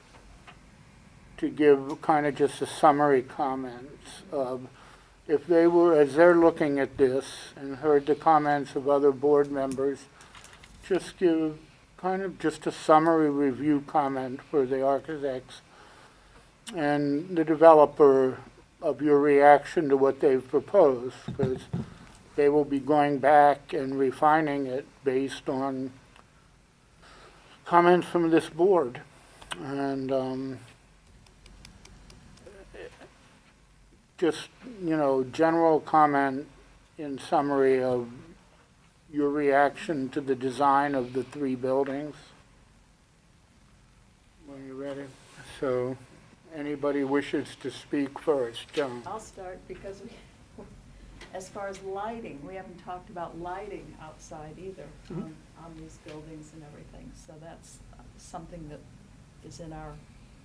to give kind of just a summary comments of if they were, as they're looking at this and heard the comments of other board members, just give kind of just a summary review comment for the architects and the developer of your reaction to what they've proposed, because they will be going back and refining it based on comments from this board. And just, you know, general comment in summary of your reaction to the design of the three buildings. When you're ready. So, anybody wishes to speak first? John? I'll start because as far as lighting, we haven't talked about lighting outside either on these buildings and everything. So that's something that is in our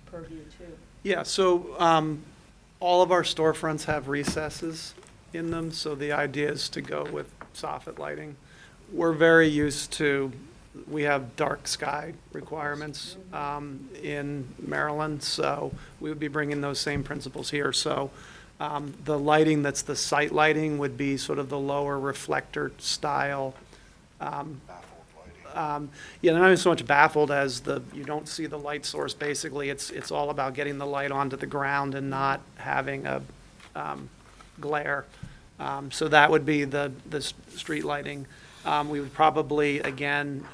purview too. Yeah, so all of our storefronts have recesses in them, so the idea is to go with soffit lighting. We're very used to, we have dark sky requirements in Maryland, so we would be bringing those same principles here. So the lighting that's the site lighting would be sort of the lower reflector style. Baffled lighting. Yeah, not even so much baffled as you don't see the light source. Basically, it's all about getting the light onto the ground and not having a glare. So that would be the street lighting. We would probably, again,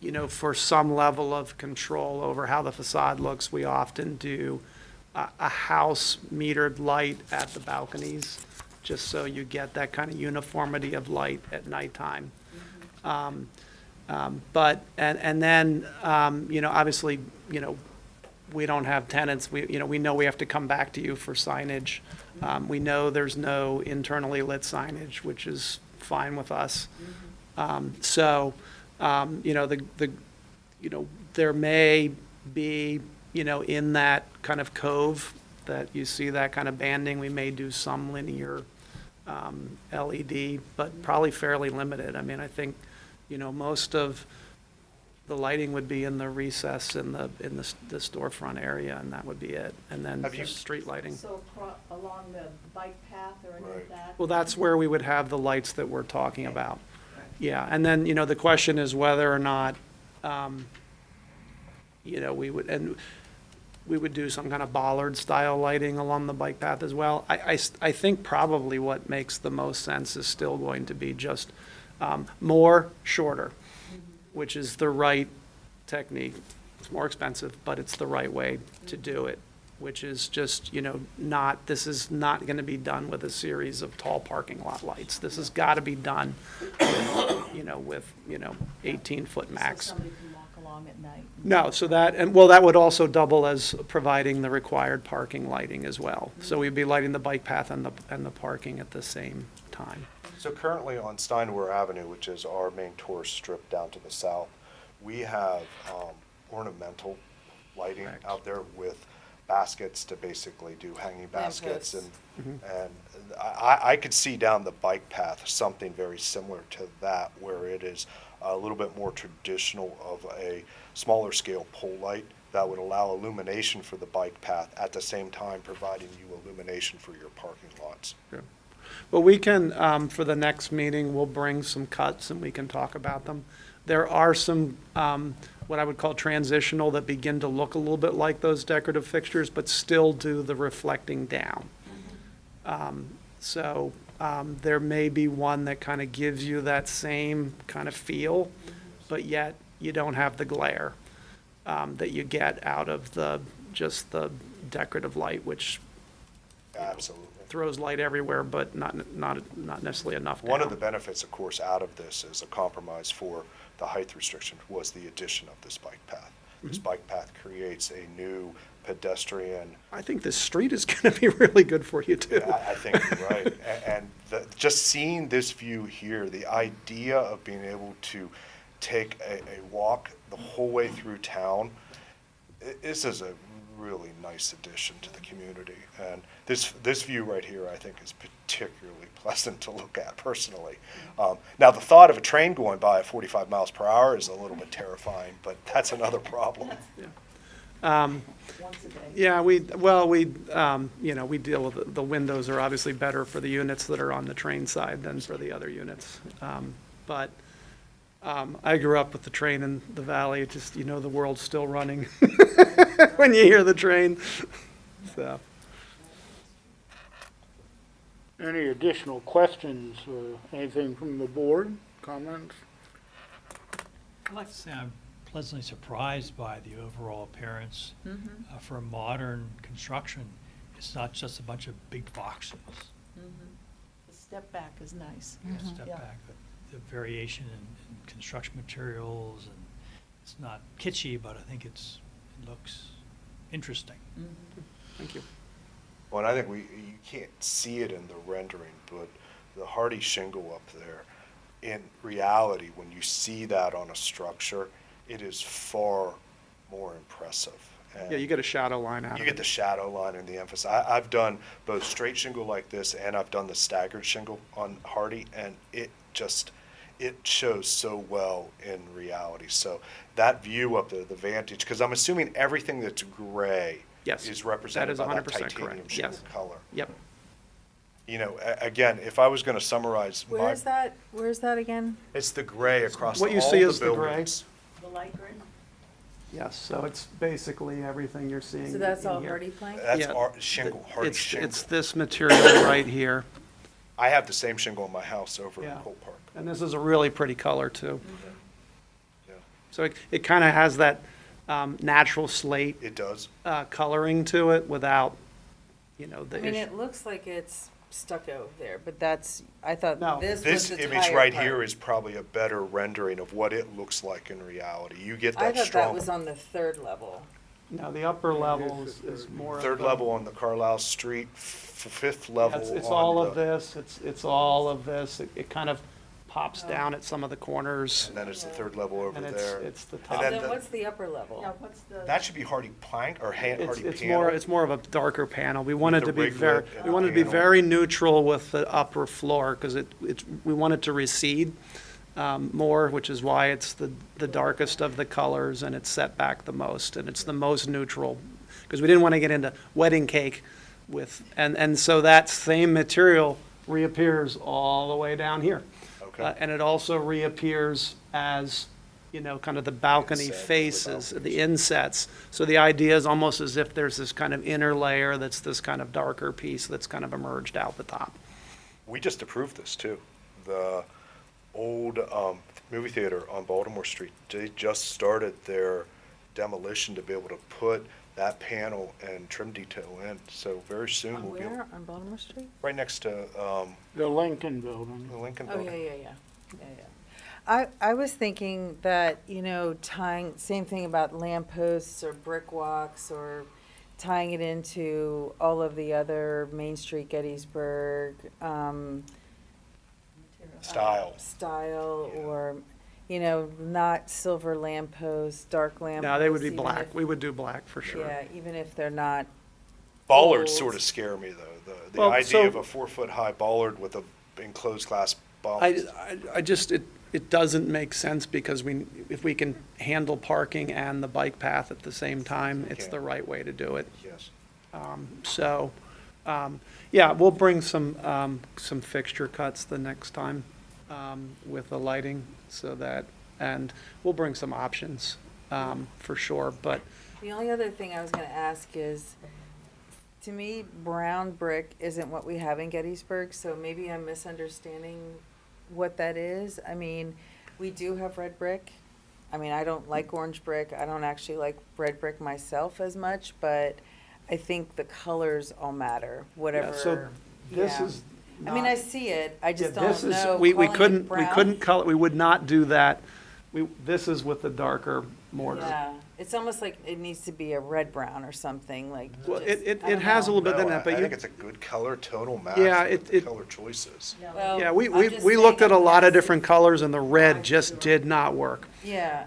you know, for some level of control over how the facade looks, we often do a house metered light at the balconies, just so you get that kind of uniformity of light at nighttime. But, and then, you know, obviously, you know, we don't have tenants. We know we have to come back to you for signage. We know there's no internally lit signage, which is fine with us. So, you know, you know, there may be, you know, in that kind of cove that you see that kind of banding, we may do some linear LED, but probably fairly limited. I mean, I think, you know, most of the lighting would be in the recess in the storefront area, and that would be it. And then Have you- just street lighting. So along the bike path or any Right. of that? Well, that's where we would have the lights that we're talking about. Yeah, and then, you know, the question is whether or not, you know, we would do some kind of bollard-style lighting along the bike path as well. I think probably what makes the most sense is still going to be just more, shorter, which is the right technique. It's more expensive, but it's the right way to do it, which is just, you know, this is not going to be done with a series of tall parking lot lights. This has got to be done, with 18-foot max. So somebody can walk along along at night? No, so that, and well, that would also double as providing the required parking lighting as well. So we'd be lighting the bike path and the parking at the same time. So currently on Steinwehr Avenue, which is our main tourist strip down to the south, we have ornamental lighting Correct. out there with baskets to basically do hanging baskets. Lampposts. And I could see down the bike path something very similar to that, where it is a little bit more traditional of a smaller scale pole light that would allow illumination for the bike path at the same time providing you illumination for your parking lots. Well, we can, for the next meeting, we'll bring some cuts and we can talk about them. There are some, what I would call transitional that begin to look a little bit like those decorative fixtures, but still do the reflecting down. So there may be one that kind of gives you that same kind of feel, but yet you don't have the glare that you get out of just the decorative light, which Absolutely. throws light everywhere, but not necessarily enough One of down. the benefits, of course, out of this is a compromise for the height restriction was the addition of this bike path. This bike path creates a new pedestrian. I think this street is going to be really good for you too. I think you're right. And just seeing this view here, the idea of being able to take a walk the whole way through town, this is a really nice addition to the community. And this view right here, I think, is particularly pleasant to look at personally. Now, the thought of a train going by at 45 miles per hour is a little bit terrifying, but that's another problem. Once a day? Yeah, we deal with, the windows are obviously better for the units that are on the train side than for the other units. But I grew up with the train in the valley, just, the world's still running when you hear the train, so. Any additional questions or anything from the board, comments? I'd like to say I'm pleasantly surprised by the overall appearance. For a modern construction, it's not just a bunch of big boxes. The step back is nice. Step Yeah. back, but the variation in construction materials, and it's not kitschy, but I think it looks interesting. Thank you. Well, and I think you can't see it in the rendering, but the hardy shingle up there, in reality, when you see that on a structure, it is far more impressive. And Yeah, you get a shadow line out you of get it. the shadow line and the emphasis. I've done both straight shingle like this, and I've done the staggered shingle on hardy, and it shows so well in reality. So that view up there, the vantage, because I'm assuming everything that's gray Yes, is that represented is by that 100% titanium correct. shingle Yes. color. Yep. Again, if I was going to summarize Where's that again? it's the gray across What you all see the is the gray. buildings. The light gray? Yes, so it's basically everything you're seeing So that's in all here. hardy plank? That's Yeah. shingle, hardy It's shingle. this material right here. I have the same shingle in my house over Yeah. in Cole Park. And this is a really pretty color too. Yeah, So it kind of has that natural slate it does. coloring to it without, the I mean, issue. it looks like it's stucco there, but I thought No. this was This the image tire right part. here is probably a better rendering of what it looks like in reality. You get I that thought strong that was on the third level. No, the upper level is more. of third the- level on the Carlisle Street, fifth Yeah, level It's on all of the- this, it's all of this. It kind of pops Oh. down at some of the corners. And then it's the third level over And there. it's the And top. then Then the- what's the upper level? Yeah, what's the? That should be hardy plank or hardy It's panel. more of a darker panel. We wanted the to be rig very, lit we wanted to be panel. very neutral with the upper floor, because we want it to recede more, which is why it's the darkest of the colors, and it's set back the most, and it's the most neutral, because we didn't want to get into wedding cake with, and so that same material reappears all the way down here. Okay. And it also reappears as, kind of the balcony Inset, the faces, balconies. the insets. So the idea is almost as if there's this kind of inner layer that's this kind of darker piece that's kind of emerged out the top. We just approved this too. The old movie theater on Baltimore Street, they just started their demolition to be able to put that panel and trim detail in. So very soon On we'll be where? On Baltimore Street? right next to The Lincoln Building. the Lincoln Oh, Building. yeah. I was thinking that, tying, same thing about lampposts or brick walks or tying it into all of the other Main Street Gettysburg, Style. style or, not silver lampposts, dark lampposts. No, they would be even black. if- We would do black for sure. Yeah, even if they're not. Bollards Old. sort of scare me, though. The Well, idea so- of a 4-foot-high bollard with a enclosed glass bump. I just, it doesn't make sense because if we can handle parking and the bike path at the same time, it's the right way to do it. Yes. So, yeah, we'll bring some fixture cuts the next time with the lighting so that, and we'll bring some options for sure, but The only other thing I was gonna ask is, to me, brown brick isn't what we have in Gettysburg, so maybe I'm misunderstanding what that is. I mean, we do have red brick. I mean, I don't like orange brick. I don't actually like red brick myself as much, but I think the colors all matter, whatever. so this yeah. is I mean, I not- see it, I Yeah, just this don't is- know. We calling it couldn't brown. color, we would not do that. This is with the darker mortar. Yeah, it's almost like it needs to be a red brown or something, like. Well, just- it I don't has a know. little bit No, in that, but I you, think it's a good color tonal match Yeah, with the color choices. Well, yeah, we I'm just looked saying at a I'm lot of not- different colors and the red just did not work. Yeah,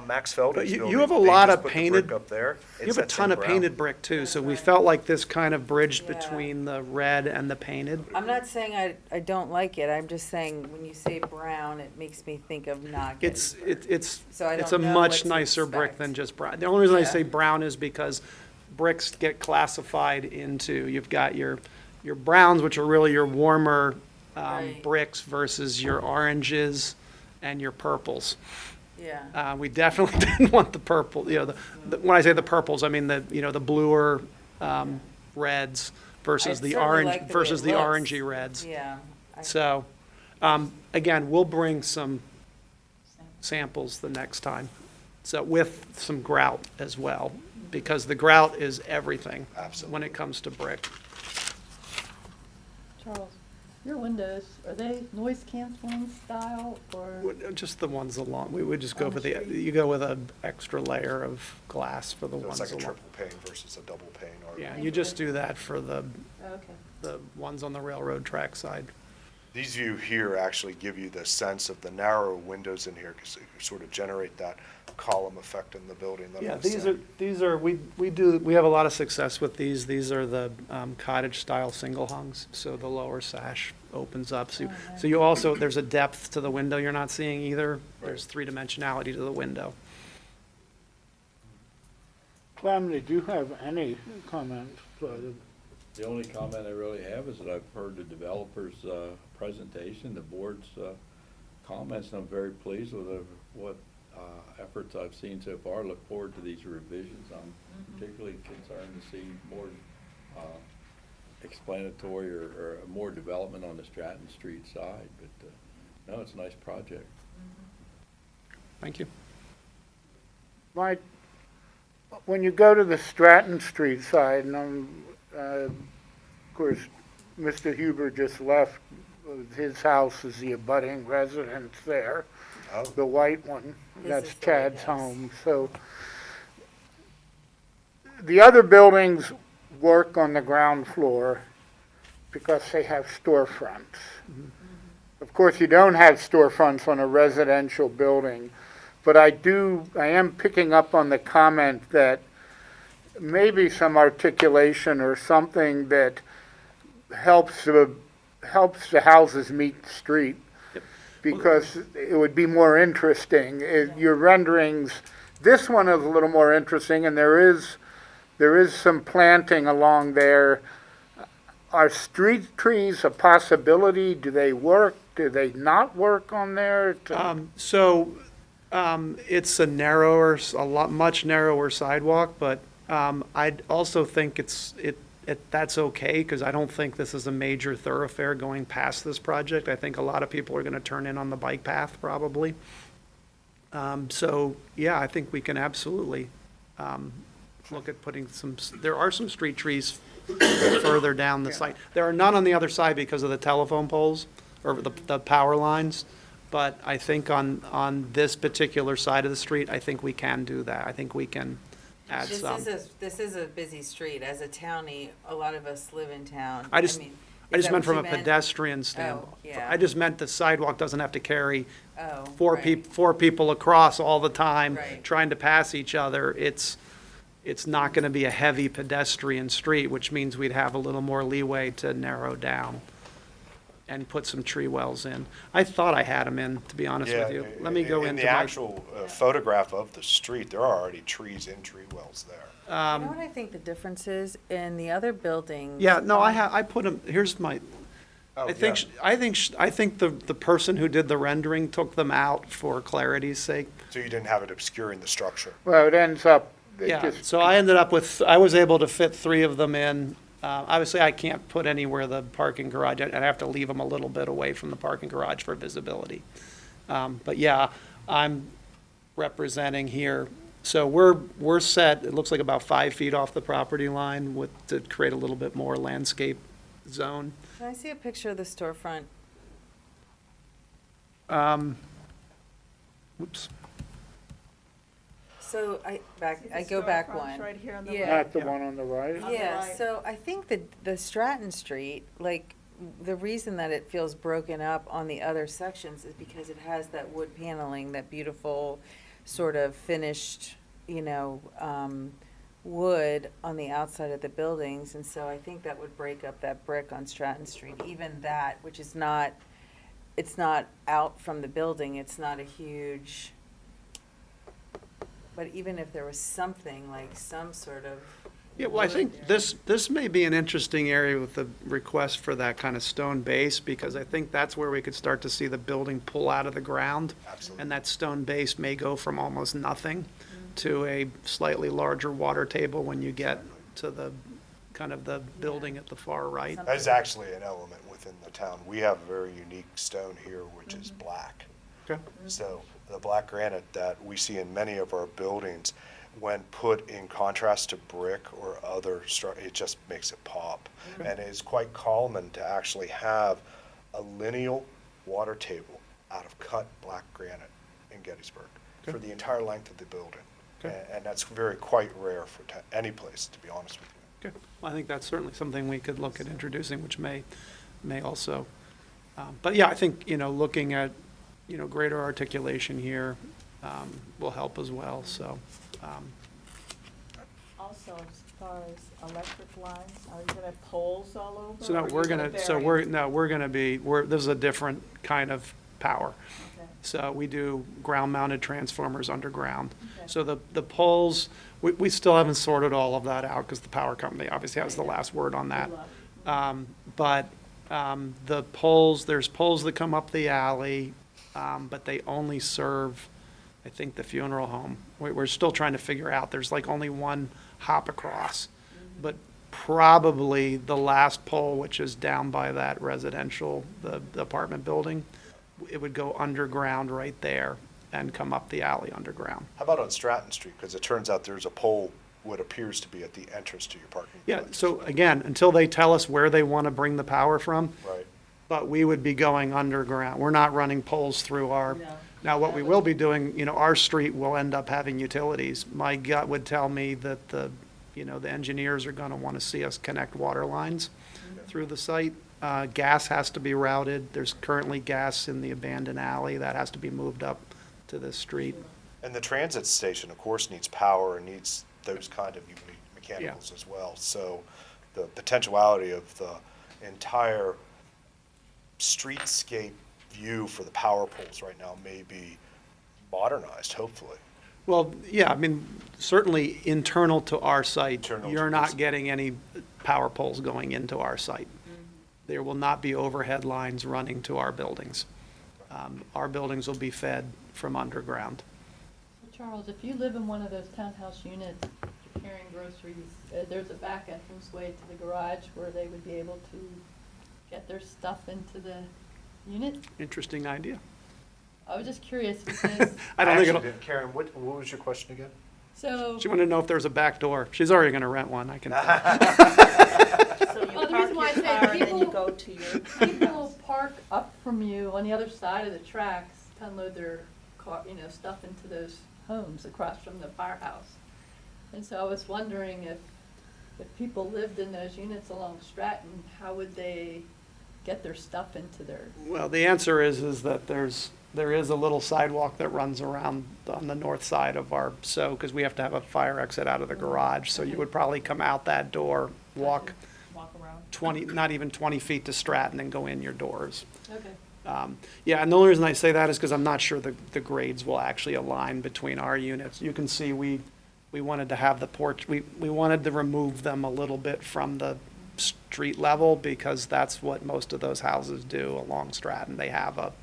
Max Felder's But you building, have a they lot just of put the painted- brick up there. You It's have a that ton same of brown. painted brick too, so we felt like this kind of bridged Yeah. between the red and the painted. I'm not saying I don't like it, I'm just saying, when you say brown, it makes me think of not It's, Gettysburg. So I it's a don't know what much to nicer brick expect. than just brown. The only reason I Yeah. say brown is because bricks get classified into, you've got your browns, which are really your warmer Right. bricks versus your oranges and your purples. Yeah, We definitely didn't want the purple, when I say the purples, I mean the bluer reds versus I the certainly orange, like the way versus it the looks. orangey reds. yeah. So, again, we'll bring some samples the next time. So with some grout as well, because the grout is everything. Absolutely. When it comes to brick. Charles, your windows, are they noise canceling style or? Just the ones along, we would just go On for the the, street. you go with an extra layer of glass for the So ones it's like a along. triple pane versus a double pane. Or Yeah, you just do that for Okay. the ones on the railroad track side. These view here actually give you the sense of the narrow windows in here because they sort of generate that column effect in the building that I Yeah, was these saying. are, we have a lot of success with these. These are the cottage style single hungs, so the lower sash opens up. So you also, there's a depth to the window you're not seeing either. There's three-dimensionality to the window. Clem, did you have any comments? The only comment I really have is that I've heard the developer's presentation, the board's comments, and I'm very pleased with what efforts I've seen so far. Look forward to these revisions. I'm particularly concerned to see more explanatory or more development on the Stratton Street side, but no, it's a nice project. Thank you. Mike, when you go to the Stratton Street side, and of course, Mr. Huber just left, his house is the abutting residence there, Oh. the white one, His that's is the white Chad's house. home, so. The other buildings work on the ground floor because they have storefronts. Of course, you don't have storefronts on a residential building, but I am picking up on the comment that maybe some articulation or something that helps the houses meet the street. Because it would be more interesting. Your renderings, this one is a little more interesting, and there is some planting along there. Are street trees a possibility? Do they work? Do they not work on there? It's much narrower sidewalk, but I'd also think that's okay, because I don't think this is a major thoroughfare going past this project. I think a lot of people are gonna turn in on the bike path, probably. So, yeah, I think we can absolutely look at putting there are some street trees further down the site. There are none on the other side because of the telephone poles, or the power lines. But I think on this particular side of the street, I think we can do that. I think we can add some. This is a busy street. As a townie, a lot of us live in town. I just mean, I is just that meant what from you a pedestrian standpoint. yeah. I just meant the sidewalk doesn't have to carry Oh, four right. four people across all the time, Right. trying to pass each other. It's not gonna be a heavy pedestrian street, which means we'd have a little more leeway to narrow down and put some tree wells in. I thought I had them in, to be honest with you. Let me go in into the my. actual photograph of the street, there are already trees in tree wells there. You know what I think the difference is in the other buildings? Yeah, no, I put them, here's my, Oh, I think, yeah. I think the person who did the rendering took them out for clarity's sake. So you didn't have it obscuring the structure. Well, it ends up, it Yeah, just, so I ended up with, I was able to fit 3 of them in. Obviously, I can't put anywhere the parking garage, I'd have to leave them a little bit away from the parking garage for visibility. But yeah, I'm representing here, so we're set, it looks like about 5 feet off the property line to create a little bit more landscape zone. Can I see a picture of the storefront? Whoops. So See I the go back storefronts one. right here on the Yeah. not the one on the right. On the Yeah, right. so I think that the Stratton Street, like, the reason that it feels broken up on the other sections is because it has that wood paneling, that beautiful sort of finished, wood on the outside of the buildings, and so I think that would break up that brick on Stratton Street, even that, which is not, it's not out from the building, it's not a huge, but even if there was something, like some sort of. Yeah, well, I wood think there. this may be an interesting area with the request for that kind of stone base, because I think that's where we could start to see the building pull out of the ground. Absolutely. And that stone base may go from almost nothing to a slightly larger water table when you get to the, kind of the building at the far right. Some- That is actually an element within the town. We have a very unique stone here, which is black. Okay. So the black granite that we see in many of our buildings, when put in contrast to brick or other it just makes it pop. And it's quite common to actually have a lineal water table out of cut black granite in Gettysburg for the entire length of the building. Okay. And that's quite rare for any place, to be honest with you. Okay. Well, I think that's certainly something we could look at introducing, which may also, but yeah, I think, looking at, greater articulation here will help as well, so. Also, as far as electric lines, are you gonna have poles all over? So no, or are we're you gonna, so bury we're gonna be, this is a different kind of power. Okay. So we do ground-mounted transformers underground. Okay. So the poles, we still haven't sorted all of that out, because the power company obviously has the last word on that. But the poles, there's poles that come up the alley, but they only serve, I think, the funeral home. We're still trying to figure out, there's like only one hop across. But probably the last pole, which is down by that residential, the apartment building, it would go underground right there and come up the alley underground. How about on Stratton Street? Because it turns out there's a pole, what appears to be at the entrance to your parking Yeah, place. so again, until they tell us where they want to bring the power from, Right. but we would be going underground. We're not running poles through our, No. now what we will be doing, our street will end up having utilities. My gut would tell me that the engineers are going to want to see us connect water lines through the site. Gas has to be routed. There's currently gas in the abandoned alley. That has to be moved up to the street. And the transit station, of course, needs power and needs those kind of mechanicals as well. So the potentiality of the entire streetscape view for the power poles right now may be modernized, hopefully. Well, yeah, I mean, certainly internal to our site, Internal you're to not this- getting any power poles going into our site. There will not be overhead lines running to our buildings. Our buildings will be fed from underground. So Charles, if you live in one of those townhouse units, you're carrying groceries, there's a back entrance way to the garage where they would be able to get their stuff into the unit? Interesting idea. I was just curious because, I don't think it'll, Karen, what was your question again? so, she wanted to know if there's a back door. She's already going to rent one, I can tell. So you Well, the park reason why your I say car and then you people- go to your. people park up from you on the other side of the tracks, unload their car, stuff into those homes across from the firehouse. And so I was wondering if people lived in those units along Stratton, how would they get their stuff into their? Well, the answer is that there is a little sidewalk that runs around on the north side of because we have to have a fire exit out of the garage, so you would probably come out that door, walk Walk around. 20, not even 20 feet to Stratton and go in your doors. Okay. Yeah, and the only reason I say that is because I'm not sure the grades will actually align between our units. You can see we wanted to have the porch, we wanted to remove them a little bit from the street level because that's what most of those houses do along Stratton. They have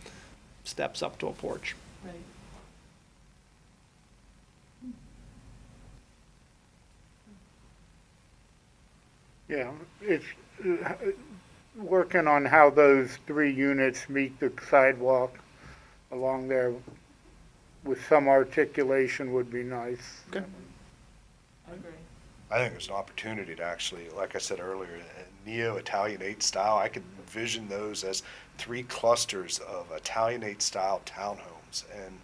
steps up to a porch. Right. Yeah, it's working on how those 3 units meet the sidewalk along there with some articulation would be nice. Okay. I agree. I think there's an opportunity to actually, like I said earlier, neo-Italianate style. I could envision those as 3 clusters of Italianate style townhomes and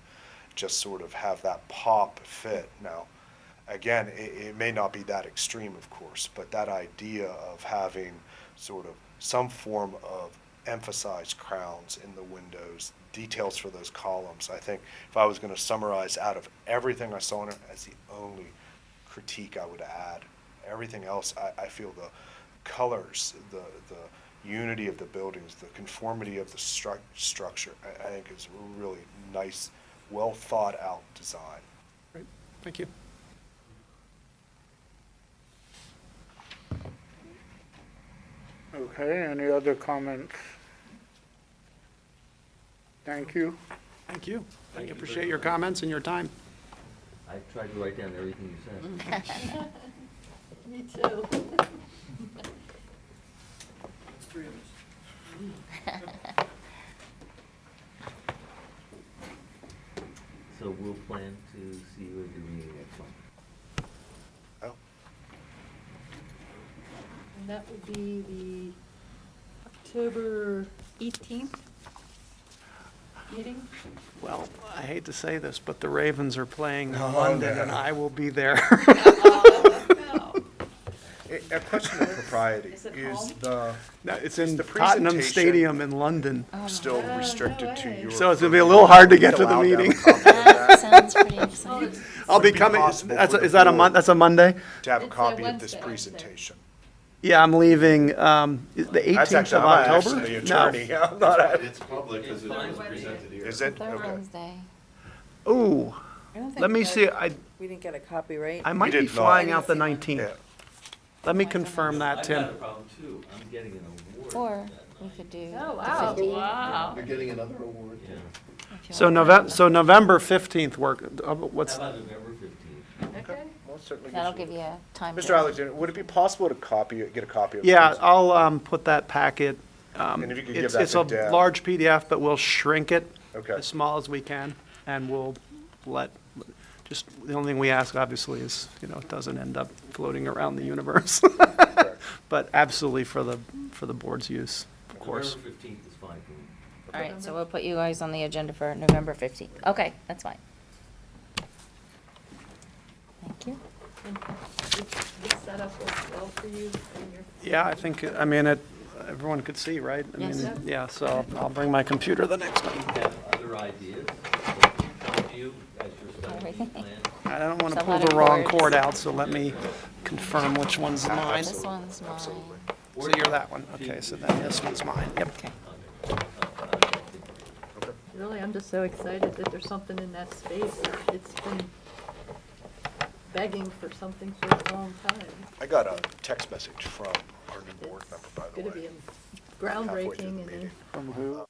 just sort of have that pop fit. Now, again, it may not be that extreme, of course, but that idea of having sort of some form of emphasized crowns in the windows, details for those columns. I think if I was going to summarize out of everything I saw in it as the only critique I would add, everything else, I feel the colors, the unity of the buildings, the conformity of the structure, I think is a really nice, well thought out design. Great, thank you. Okay, any other comments? Thank you. Thank you. I appreciate your comments and your time. I tried to write down everything you said. Me too. It's 3 of us. So we'll plan to see you at your meeting next month. Oh, And that would be the October 18th meeting? Well, I hate to say this, but the Ravens are playing in Oh, London, no. and I will be there. Oh, no. a question of propriety, Is it is home? the No, it's Is in the Tottenham presentation- Stadium in London. still no restricted to way. your? So it's gonna be a little hard to get to the Allowed have a meeting. copy of That that? sounds pretty Well, exciting. it's- I'll Would be it be coming, possible for the is that a board that's a Monday? To have a It's a copy of this Wednesday. presentation. Yeah, I'm leaving, the That's 18th actually, of I'm October? actually the No. attorney. I'm not, It's public because it was presented here. is it? Third Okay. Wednesday. Ooh, I don't think let me we see, got- We didn't get a copy, right? I might be did not. flying out the Yeah. 19th. Let me confirm that, I've Tim. got a problem too. I'm getting an award. Or that we night. could do. Oh, the wow. 15th, Wow. You're getting another award. Yeah. if you So want. November 15th work, what's, How about November 15th? Okay. Well, it certainly That'll gives give you time. Mr. to- Alexander, would it be possible to get a copy of yeah, this? I'll, put that packet. And if you could give It's that it's to a Deb. large PDF, but we'll shrink it Okay. as small as we can, and we'll just, the only thing we ask, obviously, is, it doesn't end up floating around the universe. Correct. But absolutely for the board's use, of course. November 15th is fine for me. All right, so we'll put you guys on the agenda for November 15th. Okay, that's fine. Thank you. And this setup works well for you and your. Yeah, I think, everyone could see, right? I Yes. mean, yeah, so I'll bring my computer the next time. If you have other ideas, come to you as your study Everything. plan. I don't want to There's a pull lot the of wrong cords. cord out, so let me confirm which one's mine. This one's mine. So you're that one, okay, so then this one's mine, yep. Okay. Really, I'm just so excited that there's something in that space. It's been begging for something for a long time. I got a text message from our new board member, by It's the gonna way. be halfway through groundbreaking the and then meeting. From who?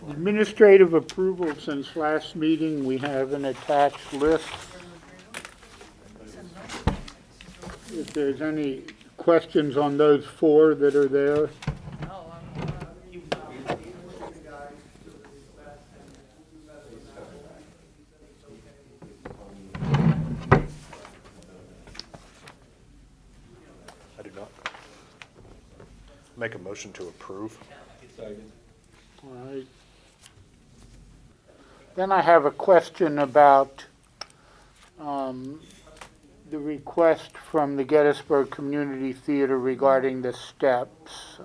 Administrative approval since last meeting, we have an attached list. If there's any questions on those 4 that are there. I do not. Make a motion to approve. Second. All right. Then I have a question about the request from the Gettysburg Community Theater regarding the steps.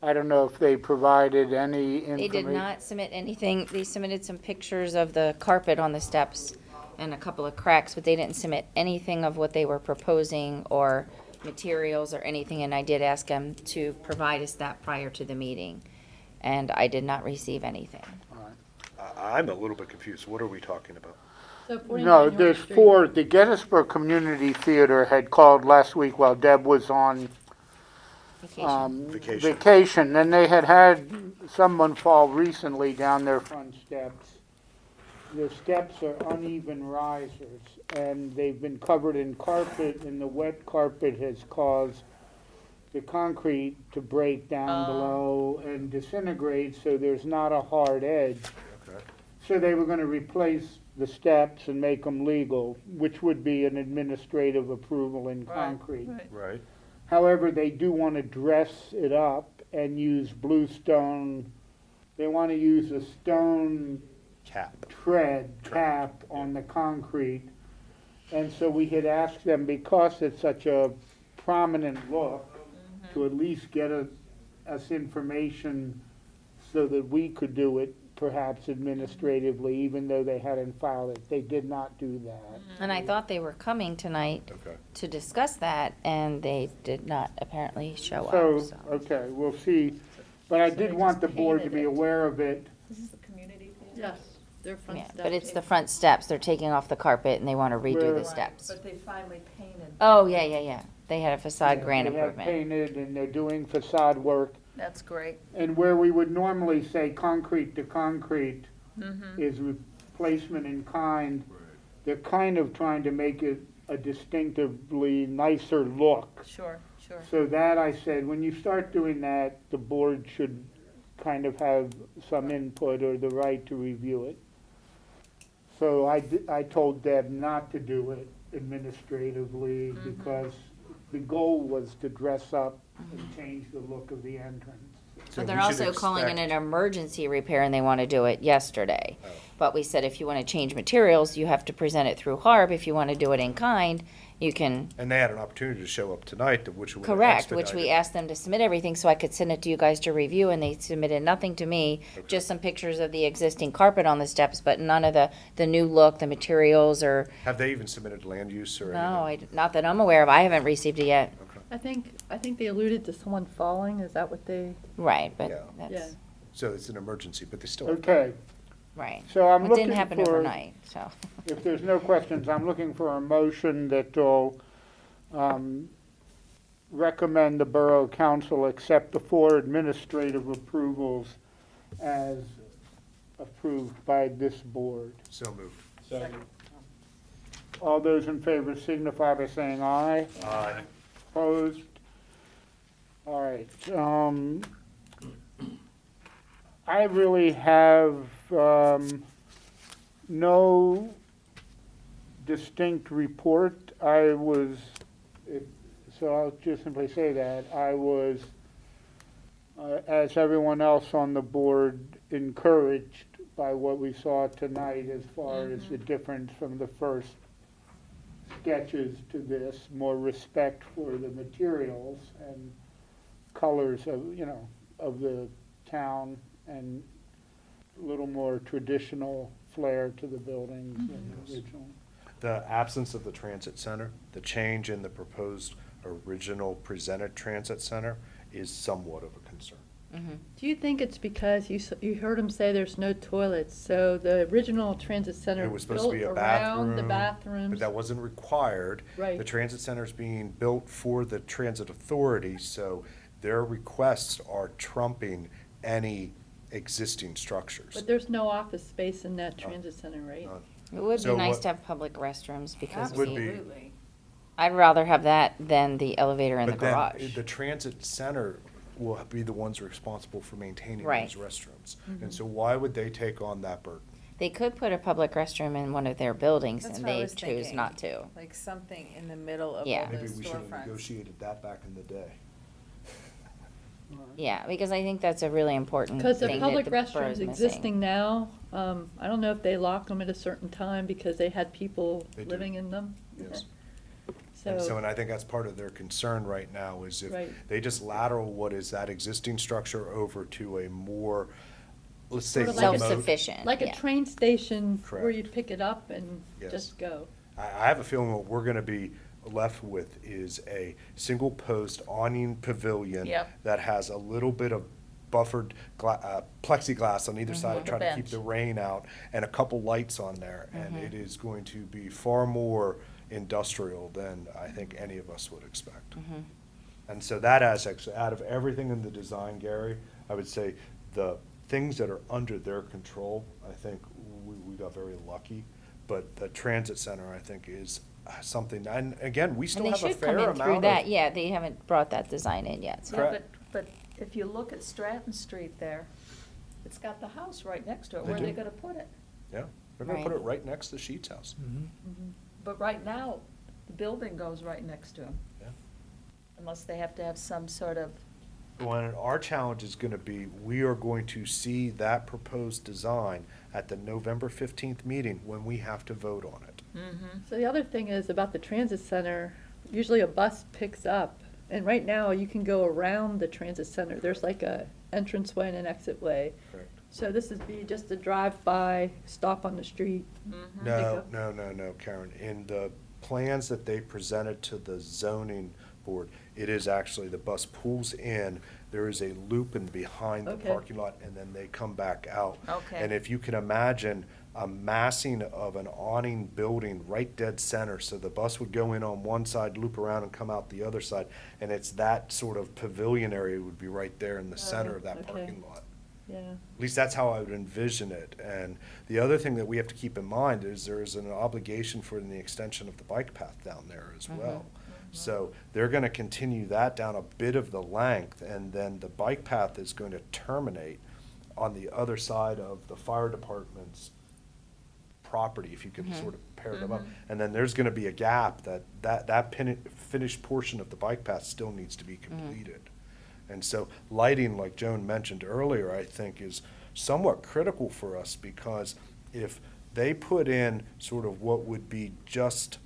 I don't know if they provided any information. They did not submit anything. They submitted some pictures of the carpet on the steps and a couple of cracks, but they didn't submit anything of what they were proposing or materials or anything, and I did ask them to provide us that prior to the meeting, and I did not receive anything. I'm a little bit confused. What are we talking about? So 49 No, York there's Street. 4. The Gettysburg Community Theater had called last week while Deb was on Vacation. vacation. Then they had someone fall recently down their front steps. The steps are uneven risers, and they've been covered in carpet, and the wet carpet has caused the concrete to break down below and disintegrate, so there's not a hard edge. Okay. So they were gonna replace the steps and make them legal, which would be an administrative approval in concrete. Right. However, they do want to dress it up and use bluestone. They want to use a stone Cap. cap on the concrete. And so we had asked them, because it's such a prominent look, to at least get us information so that we could do it perhaps administratively, even though they hadn't filed it. They did not do that. And I thought they were coming tonight Okay. to discuss that, and they did not apparently show So, up, so. okay, we'll see. But I did want the board to be aware of it. This is the community theater? Yes, their front Yeah, steps. but it's the front steps. They're taking off the carpet and they want to redo Where- the Right, steps. But they finally painted. Oh, yeah. They had a facade Yeah, grant they have improvement. painted and they're doing facade work. That's great. And where we would normally say concrete to concrete is replacement in kind, they're kind of trying to make it a distinctively nicer look. Sure. So that I said, when you start doing that, the board should kind of have some input or the right to review it. So I told Deb not to do it administratively because the goal was to dress up and change the look of the entrance. So But they're we should also calling it an expect- emergency repair and they want to do it yesterday. Oh. But we said if you want to change materials, you have to present it through HARB. If you want to do it in kind, you can, And they had an opportunity to show up tonight, which would have correct, which we expedited. asked them to submit everything so I could send it to you guys to review, and they submitted nothing to me, Okay. just some pictures of the existing carpet on the steps, but none of the new look, the materials, or, Have they even submitted land use or anything? no, not that I'm aware of. I haven't received it yet. Okay. I think they alluded to someone falling, is that what they? Right, but Yeah. Yeah. that's, So it's an emergency, but they still have. Okay, right. so I'm It looking didn't happen for, overnight, so. if there's no questions, I'm looking for a motion that will recommend the Borough Council accept the 4 administrative approvals as approved by this board. So moved. Second. All those in favor signify by saying aye. Aye. Opposed? All right, I really have, no distinct report. So I'll just simply say that, I was, as everyone else on the board, encouraged by what we saw tonight as far as the difference from the first sketches to this, more respect for the materials and colors of the town, and a little more traditional flair to the buildings than the original. The absence of the transit center, the change in the proposed original presented transit center is somewhat of a concern. Do you think it's because you heard him say there's no toilets, so the original transit center It was supposed to built be a around the bathroom, bathrooms? but that wasn't required. Right. The transit center is being built for the transit authority, so their requests are trumping any existing structures. But there's no office space in that transit center, right? None. It would So be nice what- to have public restrooms because Would be. Absolutely. I'd rather have that than the elevator in the But then garage. the transit center will be the ones responsible for maintaining Right. those restrooms. And so why would they take on that burden? They could put a public restroom in one of their buildings That's and what I they was choose thinking. not to. Like something in the middle of Yeah. all Maybe those we should have storefronts. negotiated that back in the day. Yeah, because I think that's a really important Because the thing public that the borough's restrooms missing. existing now, I don't know if they lock them at a certain time because they had people They do. living in them. Yes. And so, and I think that's part of their concern right now is if Right. they just lateral what is that existing structure over to a more, let's say, Sort of like a remote. Self-sufficient, Like a yeah. train station where Correct. you pick it up and Yes. just go. I have a feeling what we're gonna be left with is a single post awning pavilion Yep. that has a little bit of buffered plexiglass on either side to With a try to keep bench. the rain out and a couple lights on there. And it is going to be far more industrial than I think any of us would expect. And so that aspect, out of everything in the design, Gary, I would say the things that are under their control, I think we got very lucky. But the transit center, I think, is something, and again, we still And they have a should come fair in amount through that, of. yeah, they haven't brought that design in yet, so. Yeah, Correct. but if you look at Stratton Street there, it's got the house right next to it. They Where are they do. gonna put it? Yeah, they're gonna put Right. it right next to Sheets House. But right now, the building goes right next to them, Yeah. unless they have to have some sort of, When our challenge is gonna be, we are going to see that proposed design at the November 15th meeting when we have to vote on it. So the other thing is about the transit center, usually a bus picks up. And right now, you can go around the transit center. There's like a entranceway and an exit way. Correct. So this would be just a drive-by, stop on the street. No, no, Karen. In the plans that they presented to the zoning board, it is actually, the bus pulls in, there is a loop in behind the Okay. parking lot, and then they come back out. Okay. And if you can imagine a massing of an awning building right dead center, so the bus would go in on one side, loop around and come out the other side, and it's that sort of pavilion area would be right there in the center of that okay. parking lot. Yeah. At least that's how I would envision it. And the other thing that we have to keep in mind is there is an obligation for the extension of the bike path down there as well. So they're gonna continue that down a bit of the length, and then the bike path is going to terminate on the other side of the fire department's property, if you could sort of pair them up. And then there's gonna be a gap that finished portion of the bike path still needs to be completed. And so lighting, like Joan mentioned earlier, I think is somewhat critical for us, because if they put in sort of what would be just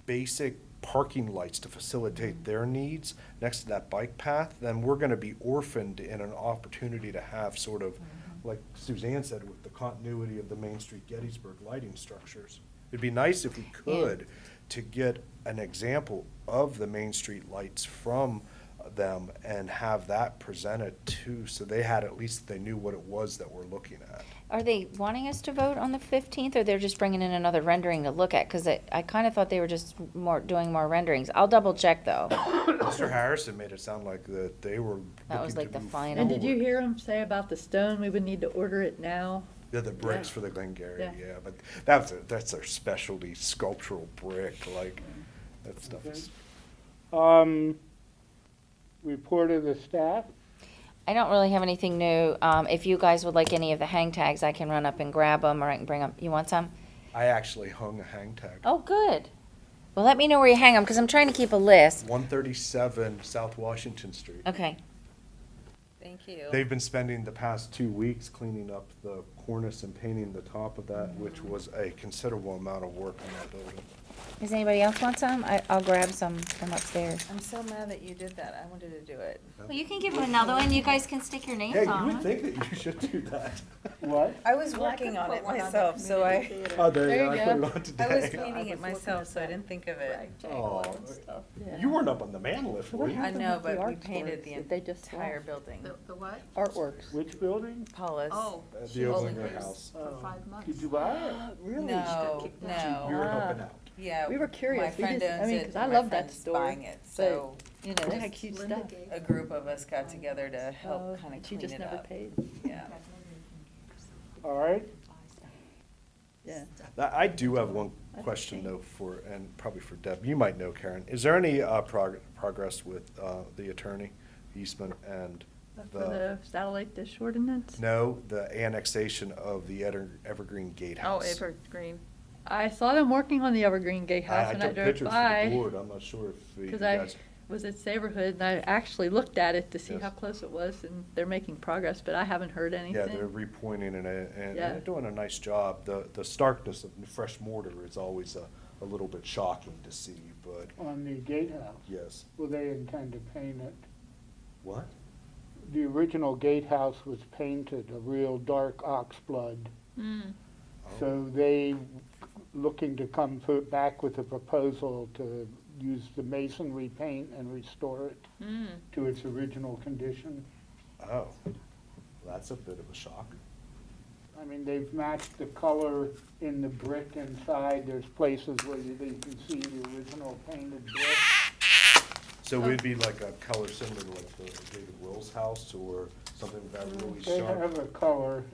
basic parking lights to facilitate their needs next to that bike path, then we're gonna be orphaned in an opportunity to have sort of, like Suzanne said, with the continuity of the Main Street Gettysburg lighting structures. It'd be nice if we could to get an example of the Main Street lights from them and have that presented too, so they had, at least they knew what it was that we're looking at. Are they wanting us to vote on the 15th, or they're just bringing in another rendering to look at? Because I kind of thought they were just doing more renderings. I'll double check, though. Mr. Harrison made it sound like that they were That was looking like to the move final. And did you forward. hear him say about the stone? We would need to order it now. Yeah, the bricks Yeah. for the Glengarry, Yeah. yeah, but that's their specialty sculptural brick, like, that stuff is. Report of the staff? I don't really have anything new. If you guys would like any of the hang tags, I can run up and grab them, or I can bring them. You want some? I actually hung a hang tag. Oh, good. Well, let me know where you hang them, because I'm trying to keep a list. 137 South Washington Street. Okay. Thank you. They've been spending the past 2 weeks cleaning up the cornice and painting the top of that, which was a considerable amount of work on that building. Does anybody else want some? I'll grab some from upstairs. I'm so mad that you did that. I wanted to do it. Well, you can give me another one. You guys can stick your names Yeah, you on would it. think that you should do that. What? I was Well, I working could on put it one on the myself, so I. community theater. Oh, there There you you go. I go. put it on I was today. I painting was it looking myself, at so I that didn't think of it. Oh, and stuff, yeah. you weren't up on the man lift, were you? I know, but we artworks? painted the They just entire left. building. The what? Artworks. Which building? Paula's. Oh. At she the only Oblinger lives House. For 5 months. Did you buy it? No, keep that. no. You were helping out. Yeah. We were curious. My We friend just- I owns mean, it, 'cause I and my love that friend's store, buying it, but, so. You know, they had just cute Linda stuff. gave A group of us got together to help Oh, kind of she clean just it never up. paid. Yeah. All right? Yeah. I do have one That's question okay. though for, and probably for Deb, you might know, Karen. Is there any progress with the attorney, Eastman, and For the satellite dish ordinance? no, the annexation of the Evergreen Oh, Gatehouse? Evergreen. I saw them working on the Evergreen Gatehouse when I took drove pictures for the by. board. I'm not sure if you Because I guys. was at Saberhood and I actually looked at it to see Yes. how close it was, and they're making progress, but I haven't heard anything. Yeah, they're repointing and Yeah. they're doing a nice job. The starkness of fresh mortar is always a little bit shocking to see, but On the gatehouse. yes. Will they intend to paint it? What? The original gatehouse was painted a real dark ox blood. Mm. So they looking to come back with a proposal to use the masonry paint and restore it Mm. to its original condition. Oh, that's a bit of a shock. I mean, they've matched the color in the brick inside. There's places where you can see the original painted brick. So it'd be like a color similar to like the David Will's house or something that really They sharp? have a color.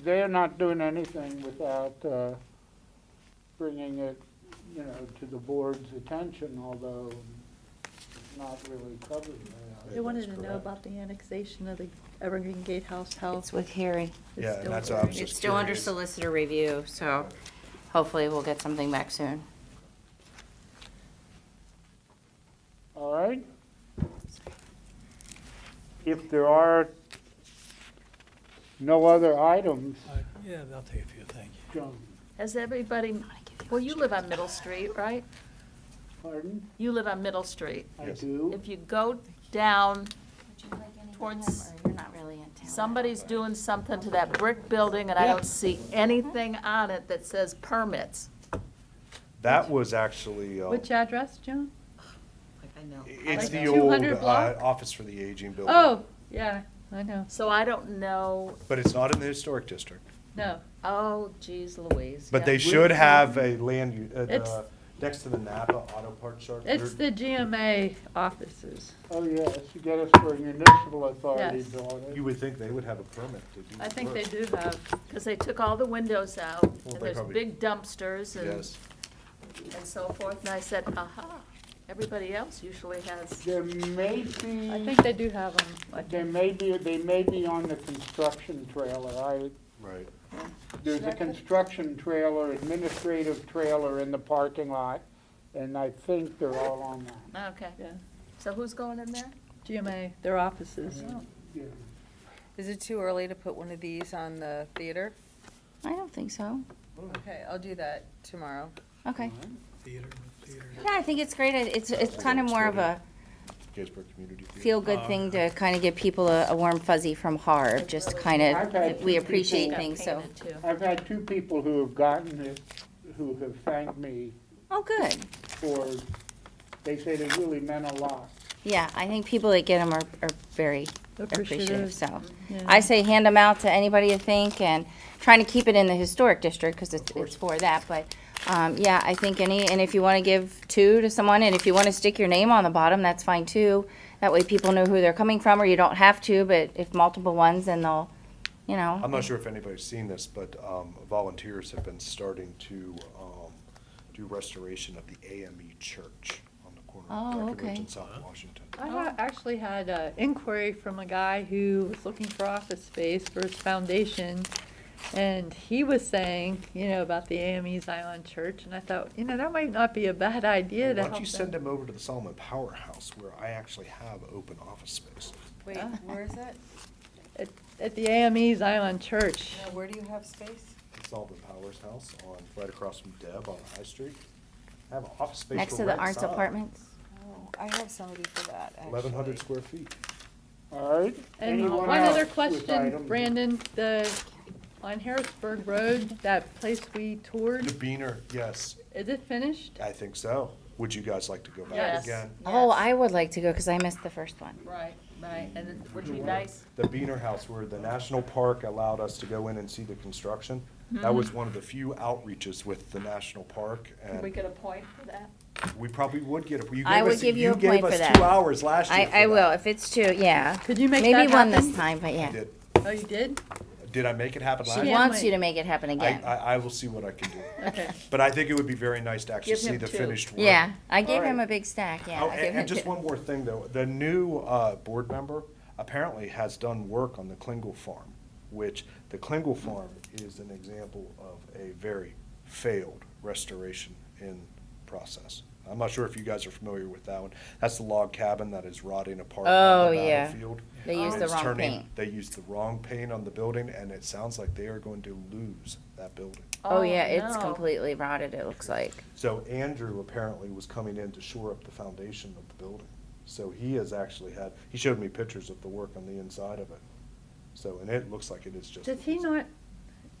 They're not doing anything without bringing it, you know, to the board's attention, although it's not really covered They wanted that's to know correct. about the annexation of the Evergreen Gatehouse House. It's with Harry. It's Yeah, and still that's there. what I was It's just still under curious. solicitor review, so hopefully we'll get something back soon. All right? If there are no other items, Yeah, I'll take a few, thank you. John, Has everybody, well, you live on Middle Street, right? pardon? You live on Middle Street. I Yes. do. If you go down, Would you like any Towards- of them, or you're not really in town? somebody's doing something to that brick building, and I don't see anything on it that says permits. That was actually, Which address, Joan? I know. it's Like the 200 old block? Office for the Aging building. Oh, yeah, I know. So I don't know, But it's not in the historic district. No, oh geez Louise. But yeah. they should have a land, It's- next to the Napa Auto Parts Shop. it's the GMA offices. Oh, yes, Gettysburg Municipal Authority Yes. building. You would think they would have a permit to do I think they work. do have. Because they took all the windows out, Well, and they there's probably- big dumpsters Yes. and so forth, and I said, aha, everybody else usually has. There may be. I think they do have them. They may be on the construction trailer. Right. There's a construction trailer, administrative trailer in the parking lot, and I think they're all on that. Okay, Yeah, so who's going in there? GMA, their offices. Yeah. Is it too early to put one of these on the theater? I don't think so. Okay, I'll do that tomorrow. Okay. Theater. Yeah, I think it's great. It's kind of more of a Gettysburg Community Theater. feel-good thing to kind of give people a warm fuzzy from HARB, just to kind I've had of, we two appreciate people- things, so. Painted too. I've had two people who have gotten it, who have thanked me Oh, good. for, they say they really meant a lot. Yeah, I think people that get them are very appreciative, Appreciative. so. Yeah. I say hand them out to anybody you think, and trying to keep it in the historic district, because it's for that, but, yeah, I think and if you want to give two to someone, and if you want to stick your name on the bottom, that's fine too. That way people know who they're coming from, or you don't have to, but if multiple ones, then they'll, you know. I'm not sure if anybody's seen this, but volunteers have been starting to do restoration of the AME Church on the corner Oh, of Breckenridge okay. and South Washington. I actually had an inquiry from a guy who was looking for office space for his foundation, and he was saying, you know, about the AME Zion Church, and I thought, you know, that might not be a bad idea to Why help don't you send them. them over to the Solomon Powerhouse where I actually have open office space? Wait, where is that? At the AME Zion Church. Now, where do you have space? The Solomon Powers House right across from Deb on High Street. I have office space Next for to the rent arts side. apartments. Oh, I have somebody for that, actually. 1,100 square feet. All right? And Anyone one else other with question, items? Brandon, on Harrisburg Road, that place we toured, The Beaner, yes, is it finished? I think so. Would you guys like to go back Yes. again? Oh, I would like to go, because I missed the first one. Right. Right, and it would be nice. The Beaner House, where the national park allowed us to go in and see the construction. That was one of the few outreaches with the national park, Can we and get a point for that? we probably would get it. I would give you a point for that. 2 hours last year for I that. will, if it's 2, yeah. Could you make Maybe that one happen? this time, but I yeah. did. Oh, you did? Did I make it happen last She year? Yeah. wants you to make it happen again. I will see what I can do. Okay. But I think it would be very nice to actually Give see him the 2. finished work. Yeah, I gave All him right. a big stack, yeah. Oh, I gave him and just 2. one more thing, though. The new board member apparently has done work on the Klingel Farm, which the Klingel Farm is an example of a very failed restoration in process. I'm not sure if you guys are familiar with that one. That's the log cabin that is rotting apart Oh, on the yeah. battlefield. They used And the it's wrong turning- paint. They used the wrong paint on the building, and it sounds like they are going to lose that building. Oh, yeah, it's no. completely rotted, it looks like. So Andrew apparently was coming in to shore up the foundation of the building. So he has actually had, he showed me pictures of the work on the inside of it. So, and it looks like it is just. Did he not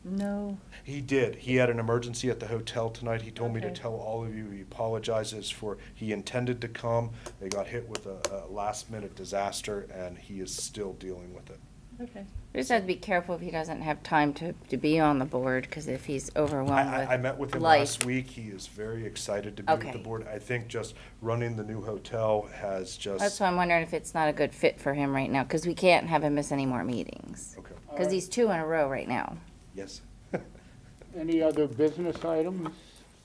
know? He did. He had an emergency at the hotel tonight. He told me to Okay. tell all of you, he apologizes for, he intended to come. They got hit with a last minute disaster, and he is still dealing with it. Okay. We just have to be careful if he doesn't have time to be on the board, because if he's overwhelmed with I met with him life. last week. He is very excited to be with Okay. the board. I think just running the new hotel has just. That's why I'm wondering if it's not a good fit for him right now, because we can't have him miss any more meetings. Okay. Because he's 2 in a row right now. Yes. Any other business items?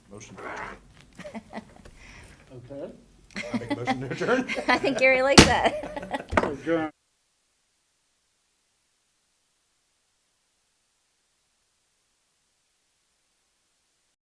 Motion to adjourn. Okay. I make a motion to adjourn. I think Gary likes that. Adjourn.